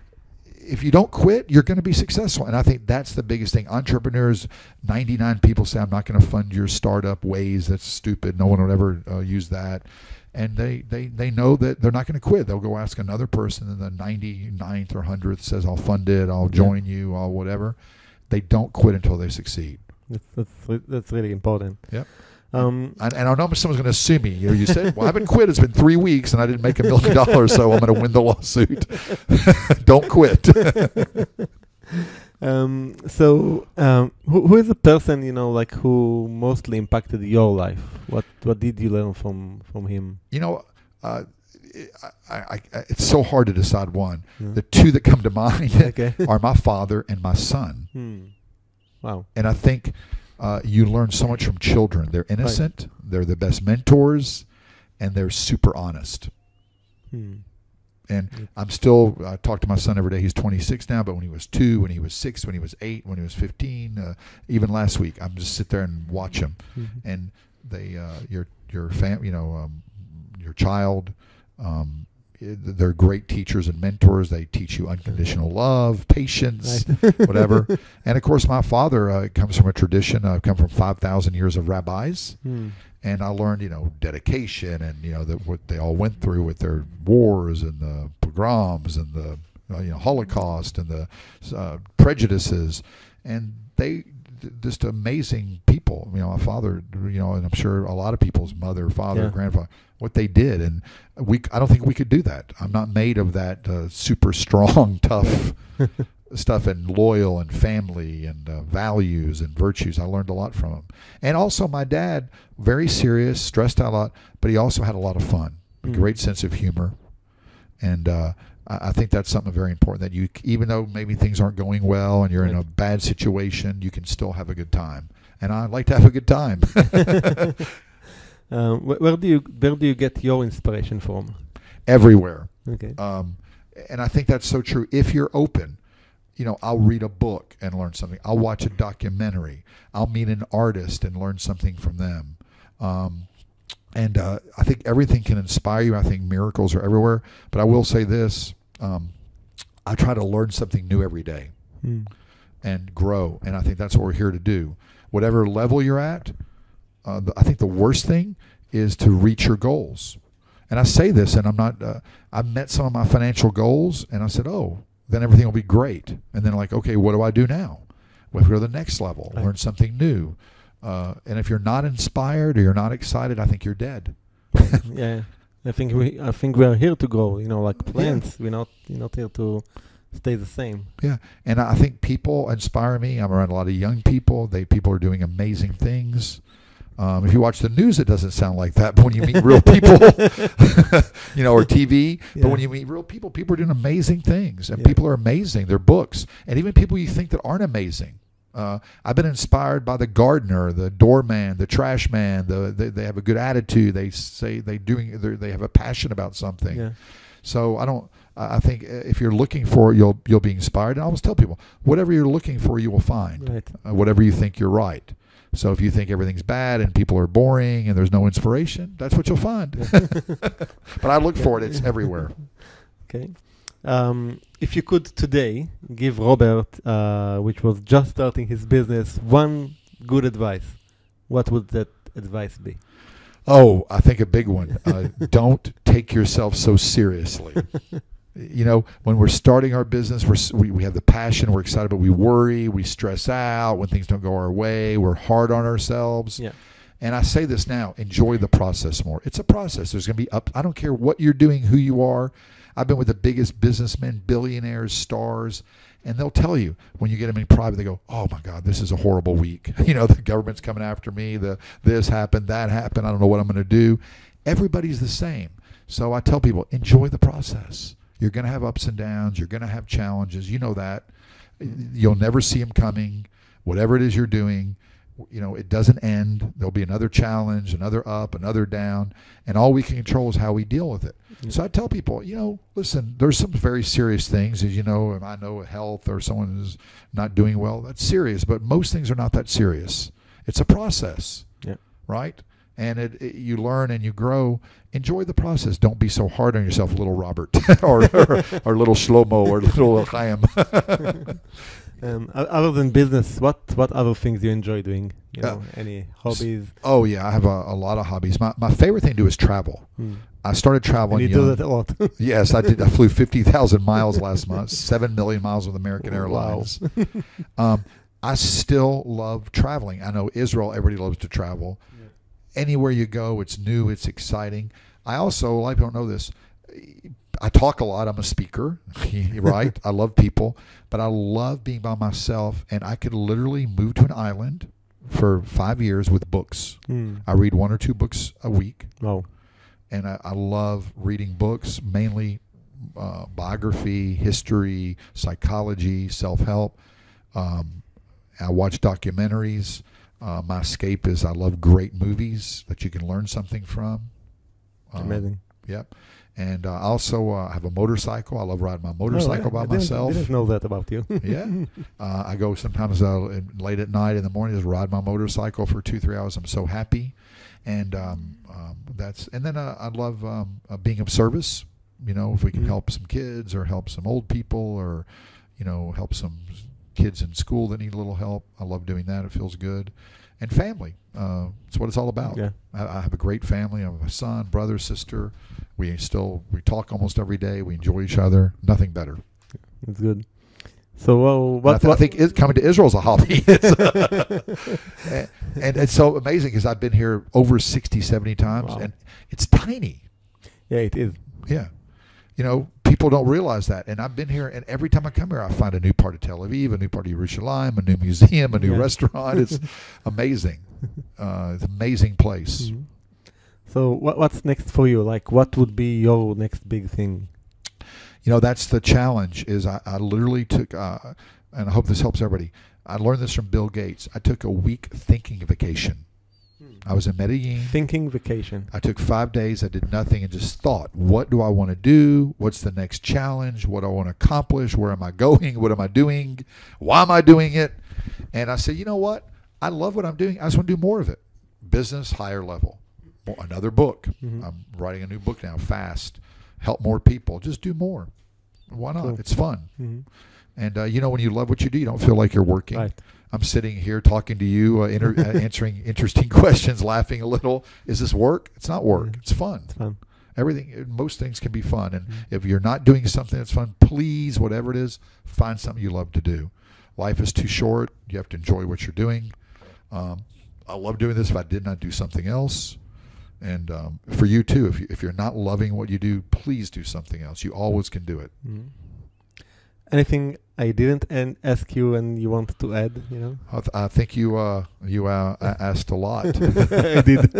[SPEAKER 2] if you don't quit, you're going to be successful. And I think that's the biggest thing. Entrepreneurs, 99 people say, I'm not going to fund your startup ways. That's stupid. No one will ever use that. And they know that they're not going to quit. They'll go ask another person, and the 99th or 100th says, I'll fund it. I'll join you. I'll whatever. They don't quit until they succeed.
[SPEAKER 1] That's really important.
[SPEAKER 2] Yep. And I know someone's going to sue me. You said, well, I haven't quit. It's been 3 weeks and I didn't make $1 million, so I'm going to win the lawsuit. Don't quit.
[SPEAKER 1] Who is the person, who mostly impacted your life? What did you learn from him?
[SPEAKER 2] It's so hard to decide one. The 2 that come to mind are my father and my son.
[SPEAKER 1] Wow.
[SPEAKER 2] And I think you learn so much from children. They're innocent, they're the best mentors, and they're super honest. And I'm still, I talk to my son every day. He's 26 now, but when he was 2, when he was 6, when he was 8, when he was 15, even last week, I'm just sit there and watch him. And they, your child, they're great teachers and mentors. They teach you unconditional love, patience, whatever. And of course, my father comes from a tradition. I come from 5,000 years of rabbis, and I learned, dedication and what they all went through with their wars and the pogroms and the Holocaust and the prejudices, and they just amazing people. My father, and I'm sure a lot of people's mother, father, grandfather, what they did, and I don't think we could do that. I'm not made of that super strong, tough stuff, and loyal and family and values and virtues. I learned a lot from him. And also my dad, very serious, stressed out a lot, but he also had a lot of fun, a great sense of humor. And I think that's something very important, that you, even though maybe things aren't going well and you're in a bad situation, you can still have a good time. And I like to have a good time.
[SPEAKER 1] Where do you get your inspiration from?
[SPEAKER 2] Everywhere.
[SPEAKER 1] Okay.
[SPEAKER 2] And I think that's so true. If you're open, I'll read a book and learn something. I'll watch a documentary. I'll meet an artist and learn something from them. And I think everything can inspire you. I think miracles are everywhere. But I will say this. I try to learn something new every day and grow. And I think that's what we're here to do. Whatever level you're at, I think the worst thing is to reach your goals. And I say this, and I'm not, I met some of my financial goals, and I said, then everything will be great. And then okay, what do I do now? We have to go to the next level, learn something new. And if you're not inspired or you're not excited, I think you're dead.
[SPEAKER 1] Yeah, I think we are here to grow. Like plants. We're not here to stay the same.
[SPEAKER 2] Yeah, and I think people inspire me. I'm around a lot of young people. People are doing amazing things. If you watch the news, it doesn't sound like that. But when you meet real people, or TV, but when you meet real people, people are doing amazing things, and people are amazing. Their books, and even people you think that aren't amazing. I've been inspired by the gardener, the doorman, the trash man. They have a good attitude. They say they have a passion about something. Yeah. So I think if you're looking for it, you'll be inspired. And I always tell people, whatever you're looking for, you will find. Right. Whatever you think you're right. So if you think everything's bad and people are boring and there's no inspiration, that's what you'll find. But I look for it. It's everywhere.
[SPEAKER 1] Okay. If you could today give Robert, which was just starting his business, one good advice, what would that advice be?
[SPEAKER 2] Oh, I think a big one. Don't take yourself so seriously. When we're starting our business, we have the passion, we're excited, but we worry, we stress out when things don't go our way, we're hard on ourselves. Yeah. And I say this now, enjoy the process more. It's a process. There's going to be I don't care what you're doing, who you are. I've been with the biggest businessmen, billionaires, stars, and they'll tell you when you get them in private, they go, oh my God, this is a horrible week. The government's coming after me. This happened, that happened. I don't know what I'm going to do. Everybody's the same. So I tell people, enjoy the process. You're going to have ups and downs. You're going to have challenges. You know that. You'll never see them coming. Whatever it is you're doing, it doesn't end. There'll be another challenge, another up, another down, and all we can control is how we deal with it. Yeah. So I tell people, listen, there's some very serious things, as you know, and I know health or someone is not doing well, that's serious, but most things are not that serious. It's a process, right? And you learn and you grow. Enjoy the process. Don't be so hard on yourself, little Robert, or little Shlomo, or little Chaim.
[SPEAKER 1] Other than business, what other things you enjoy doing? Any hobbies?
[SPEAKER 2] Oh yeah, I have a lot of hobbies. My favorite thing to do is travel. I started traveling.
[SPEAKER 1] And you do that a lot.
[SPEAKER 2] Yes, I did. I flew 50,000 miles last month, 7 million miles with American Airlines. Wow. I still love traveling. I know Israel, everybody loves to travel. Yeah. Anywhere you go, it's new, it's exciting. I also, a lot of people don't know this, I talk a lot. I'm a speaker, right? I love people, but I love being by myself, and I could literally move to an island for 5 years with books. I read 1 or 2 books a week. Oh. And I love reading books, mainly biography, history, psychology, self-help. I watch documentaries. My escape is I love great movies that you can learn something from.
[SPEAKER 1] Amazing.
[SPEAKER 2] Yep. And I also have a motorcycle. I love riding my motorcycle by myself.
[SPEAKER 1] I didn't know that about you.
[SPEAKER 2] Yeah. I go sometimes late at night in the morning, just ride my motorcycle for 2-3 hours. I'm so happy. And then I love being of service. If we can help some kids or help some old people or, help some kids in school that need a little help. I love doing that. It feels good. And family. It's what it's all about. Yeah. I have a great family. I have a son, brother, sister. We talk almost every day. We enjoy each other. Nothing better.
[SPEAKER 1] That's good. So
[SPEAKER 2] I think coming to Israel is a hobby. And it's so amazing because I've been here over 60, 70 times. Wow. And it's tiny.
[SPEAKER 1] Yeah, it is.
[SPEAKER 2] Yeah. People don't realize that. And I've been here, and every time I come here, I find a new part of Tel Aviv, a new part of Yerushalayim, a new museum, a new restaurant. It's amazing. It's an amazing place. Mm-hmm.
[SPEAKER 1] So what's next for you? Like, what would be your next big thing?
[SPEAKER 2] That's the challenge is I literally took, and I hope this helps everybody. I learned this from Bill Gates. I took a week thinking vacation. I was in Medellin.
[SPEAKER 1] Thinking vacation.
[SPEAKER 2] I took 5 days. I did nothing and just thought, what do I want to do? What's the next challenge? What do I want to accomplish? Where am I going? What am I doing? Why am I doing it? And I said, you know what? I love what I'm doing. I just want to do more of it. Business, higher level. Another book. Mm-hmm. I'm writing a new book now, fast. Help more people. Just do more. Why not? Cool. It's fun. Mm-hmm. And, when you love what you do, you don't feel like you're working. Right. I'm sitting here talking to you, answering interesting questions, laughing a little. Is this work? It's not work. Mm-hmm. It's fun. It's fun. Most things can be fun. And if you're not doing something that's fun, please, whatever it is, find something you love to do. Life is too short. You have to enjoy what you're doing. I love doing this. If I did not do something else. And for you too, if you're not loving what you do, please do something else. You always can do it.
[SPEAKER 1] Anything I didn't ask you and you wanted to add, you know?
[SPEAKER 2] I think you asked a lot.
[SPEAKER 1] I did.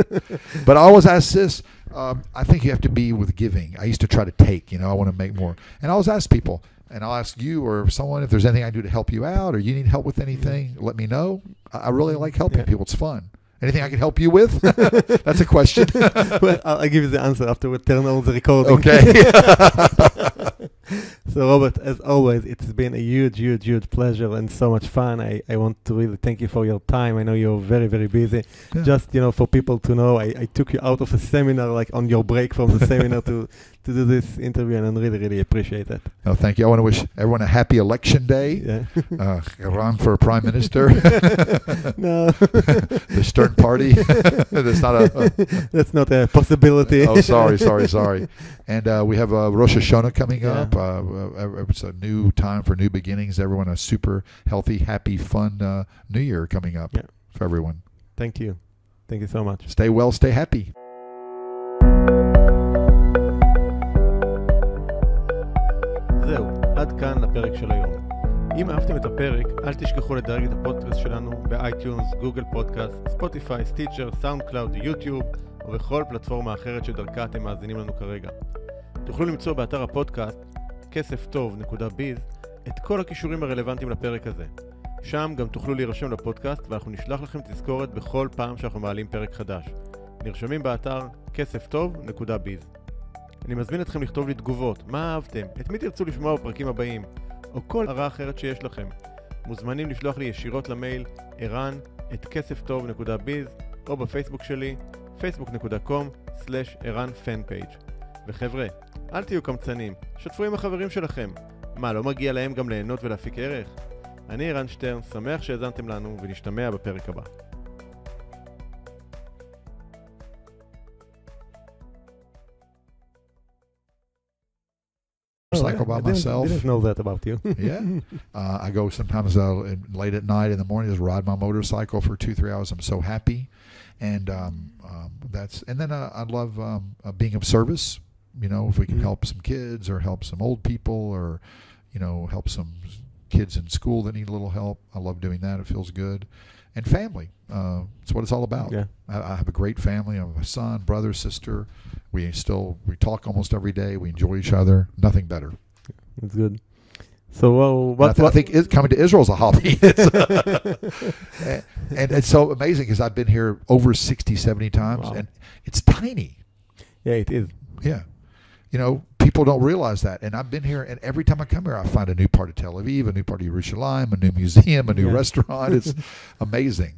[SPEAKER 2] But I always ask this. I think you have to be with giving. I used to try to take. You know, I want to make more. And I always ask people, and I'll ask you or someone if there's anything I do to help you out, or you need help with anything. Let me know. I really like helping people. It's fun. Anything I can help you with? That's a question.
[SPEAKER 1] Well, I'll give you the answer after we turn on the recording.
[SPEAKER 2] Okay.
[SPEAKER 1] So, Robert, as always, it's been a huge pleasure and so much fun. I want to really thank you for your time. I know you're very, very busy.
[SPEAKER 2] Yeah.
[SPEAKER 1] Just, you know, for people to know, I took you out of a seminar, like on your break from the seminar to do this interview, and I really appreciate that.
[SPEAKER 2] No, thank you. I want to wish everyone a happy election day.
[SPEAKER 1] Yeah.
[SPEAKER 2] Run for prime minister.
[SPEAKER 1] No.
[SPEAKER 2] The Stern Party.
[SPEAKER 1] That's not a possibility.
[SPEAKER 2] Oh, sorry. And we have Rosh Hashanah coming up. It's a new time for new beginnings. Everyone a super healthy, happy, fun New Year coming up for everyone.
[SPEAKER 1] Thank you. Thank you so much.
[SPEAKER 2] Stay well, stay happy.
[SPEAKER 1] זהו, עד כאן הפרק של היום. אם אהבתם את הפרק, אל תשכחו לדרג את הפודקאסט שלנו באייטיונס, גוגל פודקאסט, ספוטיפיי, סטיצ'ר, סאונד קלאוד, יוטיוב, ובכל פלטפורמה אחרת שדרכה אתם מאזינים לנו כרגע. תוכלו למצוא באתר הפודקאסט, כספטוב.biz, את כל הכישורים הרלוונטיים לפרק הזה. שם גם תוכלו להירשם לפודקאסט, ואנחנו נשלח לכם תזכורת בכל פעם שאנחנו מעלים פרק חדש. נרשמים באתר כספטוב.biz. אני מזמין אתכם לכתוב לי תגובות, מה אהבתם, את מי תרצו לשמוע בפרקים הבאים, או כל הרעה אחרת שיש לכם. מוזמנים לשלוח לי ישירות למייל ערן@כספטוב.biz, או בפייסבוק שלי, facebook.com/ערן-fanpage. וחבר'ה, אל תהיו קמצנים, שתפו עם החברים שלכם. מה, לא מגיע להם גם ליהנות ולהפיק ערך? אני ערן שטרן, שמח שהאזנתם לנו, ונשתמע בפרק הבא.
[SPEAKER 2] Cycle by myself.
[SPEAKER 1] I didn't know that about you.
[SPEAKER 2] Yeah. I go sometimes late at night in the morning, just ride my motorcycle for 2-3 hours. I'm so happy. And then I love being of service. You know, if we can help some kids or help some old people or, you know, help some kids in school that need a little help. I love doing that. It feels good. And family. It's what it's all about.
[SPEAKER 1] Yeah.
[SPEAKER 2] I have a great family. I have a son, brother, sister. We talk almost every day. We enjoy each other. Nothing better.
[SPEAKER 1] That's good. So
[SPEAKER 2] I think coming to Israel is a hobby. And it's so amazing because I've been here over 60, 70 times. Wow. And it's tiny.
[SPEAKER 1] Yeah, it is.
[SPEAKER 2] Yeah. You know, people don't realize that. And I've been here, and every time I come here, I find a new part of Tel Aviv, a new part of Yerushalayim, a new museum, a new restaurant. It's amazing.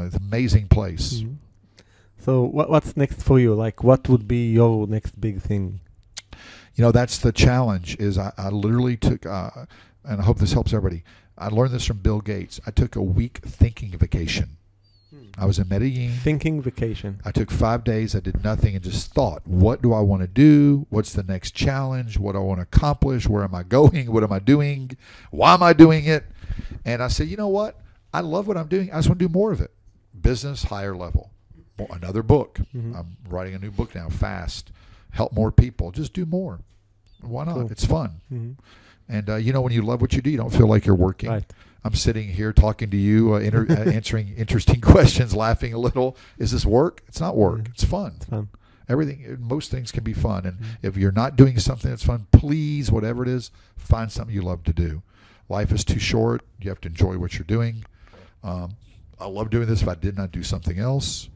[SPEAKER 2] It's an amazing place.
[SPEAKER 1] Mm-hmm. So what's next for you? Like, what would be your next big thing?
[SPEAKER 2] You know, that's the challenge is I literally took, and I hope this helps everybody, I learned this from Bill Gates. I took a week thinking vacation. I was in Medellin.
[SPEAKER 1] Thinking vacation.
[SPEAKER 2] I took 5 days. I did nothing and just thought, what do I want to do? What's the next challenge? What do I want to accomplish? Where am I going? What am I doing? Why am I doing it? And I said, you know what? I love what I'm doing. I just want to do more of it. Business, higher level. Another book. Mm-hmm. I'm writing a new book now, fast. Help more people. Just do more. Why not? Cool. It's fun. Mm-hmm. And, you know, when you love what you do, you don't feel like you're working.
[SPEAKER 1] Right.
[SPEAKER 2] I'm sitting here talking to you, answering interesting questions, laughing a little. Is this work? It's not work. Mm-hmm. It's fun.
[SPEAKER 1] It's fun.
[SPEAKER 2] Most things can be fun. And if you're not doing something that's fun, please, whatever it is, find something you love to do. Life is too short. You have to enjoy what you're doing. I love doing this if I did not do something else.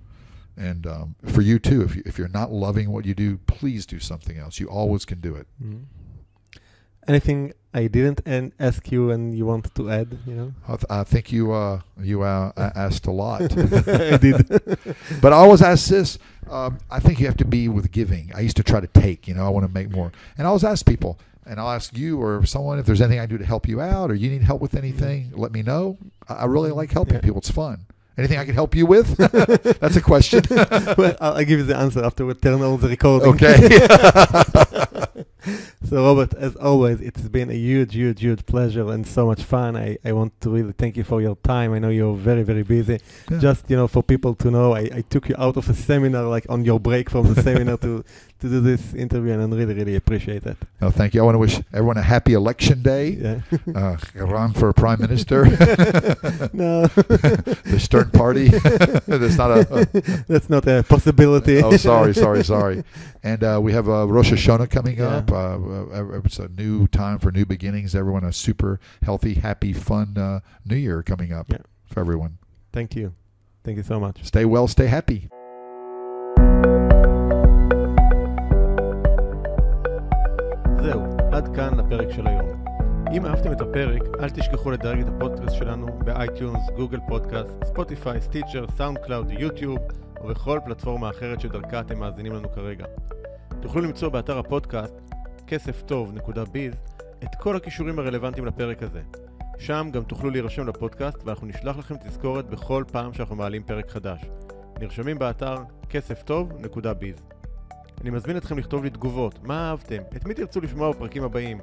[SPEAKER 2] And for you too, if you're not loving what you do, please do something else. You always can do it.
[SPEAKER 1] Mm-hmm. Anything I didn't ask you and you wanted to add? You know,
[SPEAKER 2] I think you asked a lot.
[SPEAKER 1] I did.
[SPEAKER 2] But I always ask this. I think you have to be with giving. I used to try to take. You know, I want to make more. And I always ask people, and I'll ask you or someone if there's anything I can do to help you out, or you need help with anything. Let me know. I really like helping people. It's fun. Anything I can help you with? That's a question.
[SPEAKER 1] Well, I'll give you the answer after we turn on the recording.
[SPEAKER 2] Okay.
[SPEAKER 1] So Robert, as always, it's been a huge pleasure and so much fun. I want to really thank you for your time. I know you're very busy.
[SPEAKER 2] Yeah.
[SPEAKER 1] Just, for people to know, I took you out of a seminar, like on your break from the seminar to do this interview, and I really appreciate it.
[SPEAKER 2] No, thank you. I want to wish everyone a happy election day.
[SPEAKER 1] Yeah.
[SPEAKER 2] Run for prime minister.
[SPEAKER 1] No.
[SPEAKER 2] The Stern Party.
[SPEAKER 1] That's not a possibility.
[SPEAKER 2] Oh, sorry. And we have Rosh Hashanah coming
[SPEAKER 1] Yeah.
[SPEAKER 2] up. It's a new time for new beginnings. Everyone, a super healthy, happy, fun new year coming up
[SPEAKER 1] Yeah.
[SPEAKER 2] for everyone.
[SPEAKER 1] Thank you. Thank you so much.
[SPEAKER 2] Stay well, stay happy.
[SPEAKER 1] זהו, עד כאן לפרק של היום. אם אהבתם את הפרק, אל תשכחו לדרג את הפודקאסט שלנו באייטיונס, גוגל פודקאסט, ספוטיפיי, סטיצ'ר, סאונד קלאוד, יוטיוב, או בכל פלטפורמה אחרת שדרכה אתם מאזינים לנו כרגע. תוכלו למצוא באתר הפודקאסט כספטוב.biz את כל הכישורים הרלוונטיים לפרק הזה. שם גם תוכלו להירשם לפודקאסט ואנחנו נשלח לכם תזכורת בכל פעם שאנחנו מעלים פרק חדש. נרשמים באתר כספטוב.biz. אני מזמין אתכם לכתוב לי תגובות, מה אהבתם, את מי תרצו לשמוע בפרקים הבאים,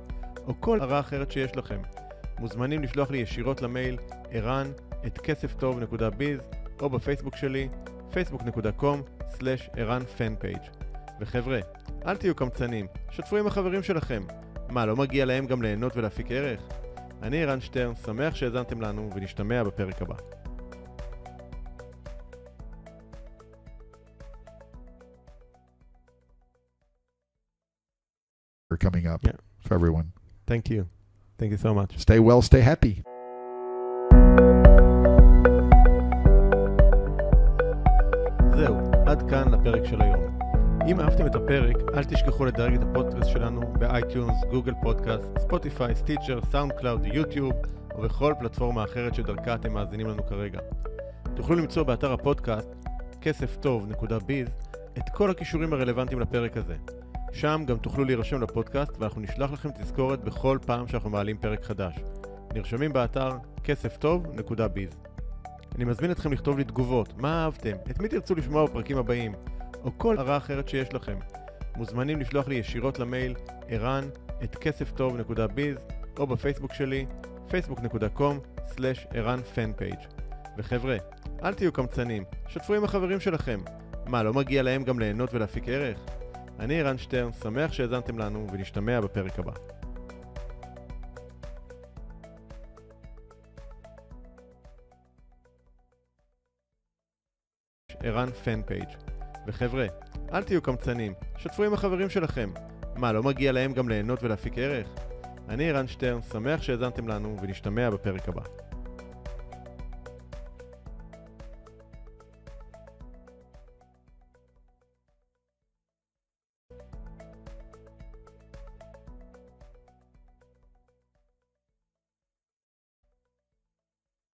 [SPEAKER 1] או כל הרעה אחרת שיש לכם. מוזמנים לשלוח לי ישירות למייל ערן@כספטוב.biz או בפייסבוק שלי facebook.com/ערן-fanpage. וחבר'ה, אל תהיו קמצנים, שתפו עם החברים שלכם. מה, לא מגיע להם גם ליהנות ולהפיק ערך? אני ערן שטרן, שמח שהאזנתם לנו ונשתמע בפרק הבא.
[SPEAKER 2] Coming up
[SPEAKER 1] Yeah.
[SPEAKER 2] for everyone.
[SPEAKER 1] Thank you. Thank you so much.
[SPEAKER 2] Stay well, stay happy.
[SPEAKER 1] זהו, עד כאן לפרק של היום. אם אהבתם את הפרק, אל תשכחו לדרג את הפודקאסט שלנו באייטיונס, גוגל פודקאסט, ספוטיפיי, סטיצ'ר, סאונד קלאוד, יוטיוב, או בכל פלטפורמה אחרת שדרכה אתם מאזינים לנו כרגע. תוכלו למצוא באתר הפודקאסט כספטוב.biz את כל הכישורים הרלוונטיים לפרק הזה. שם גם תוכלו להירשם לפודקאסט ואנחנו נשלח לכם תזכורת בכל פעם שאנחנו מעלים פרק חדש. נרשמים באתר כספטוב.biz. אני מזמין אתכם לכתוב לי תגובות, מה אהבתם, את מי תרצו לשמוע בפרקים הבאים, או כל הרעה אחרת שיש לכם. מוזמנים לשלוח לי ישירות למייל ערן@כספטוב.biz או בפייסבוק שלי facebook.com/ערן-fanpage. וחבר'ה, אל תהיו קמצנים, שתפו עם החברים שלכם. מה, לא מגיע להם גם ליהנות ולהפיק ערך? אני ערן שטרן, שמח שהאזנתם לנו ונשתמע בפרק הבא. ערן-fanpage. וחבר'ה, אל תהיו קמצנים, שתפו עם החברים שלכם. מה, לא מגיע להם גם ליהנות ולהפיק ערך? אני ערן שטרן, שמח שהאזנתם לנו ונשתמע בפרק הבא.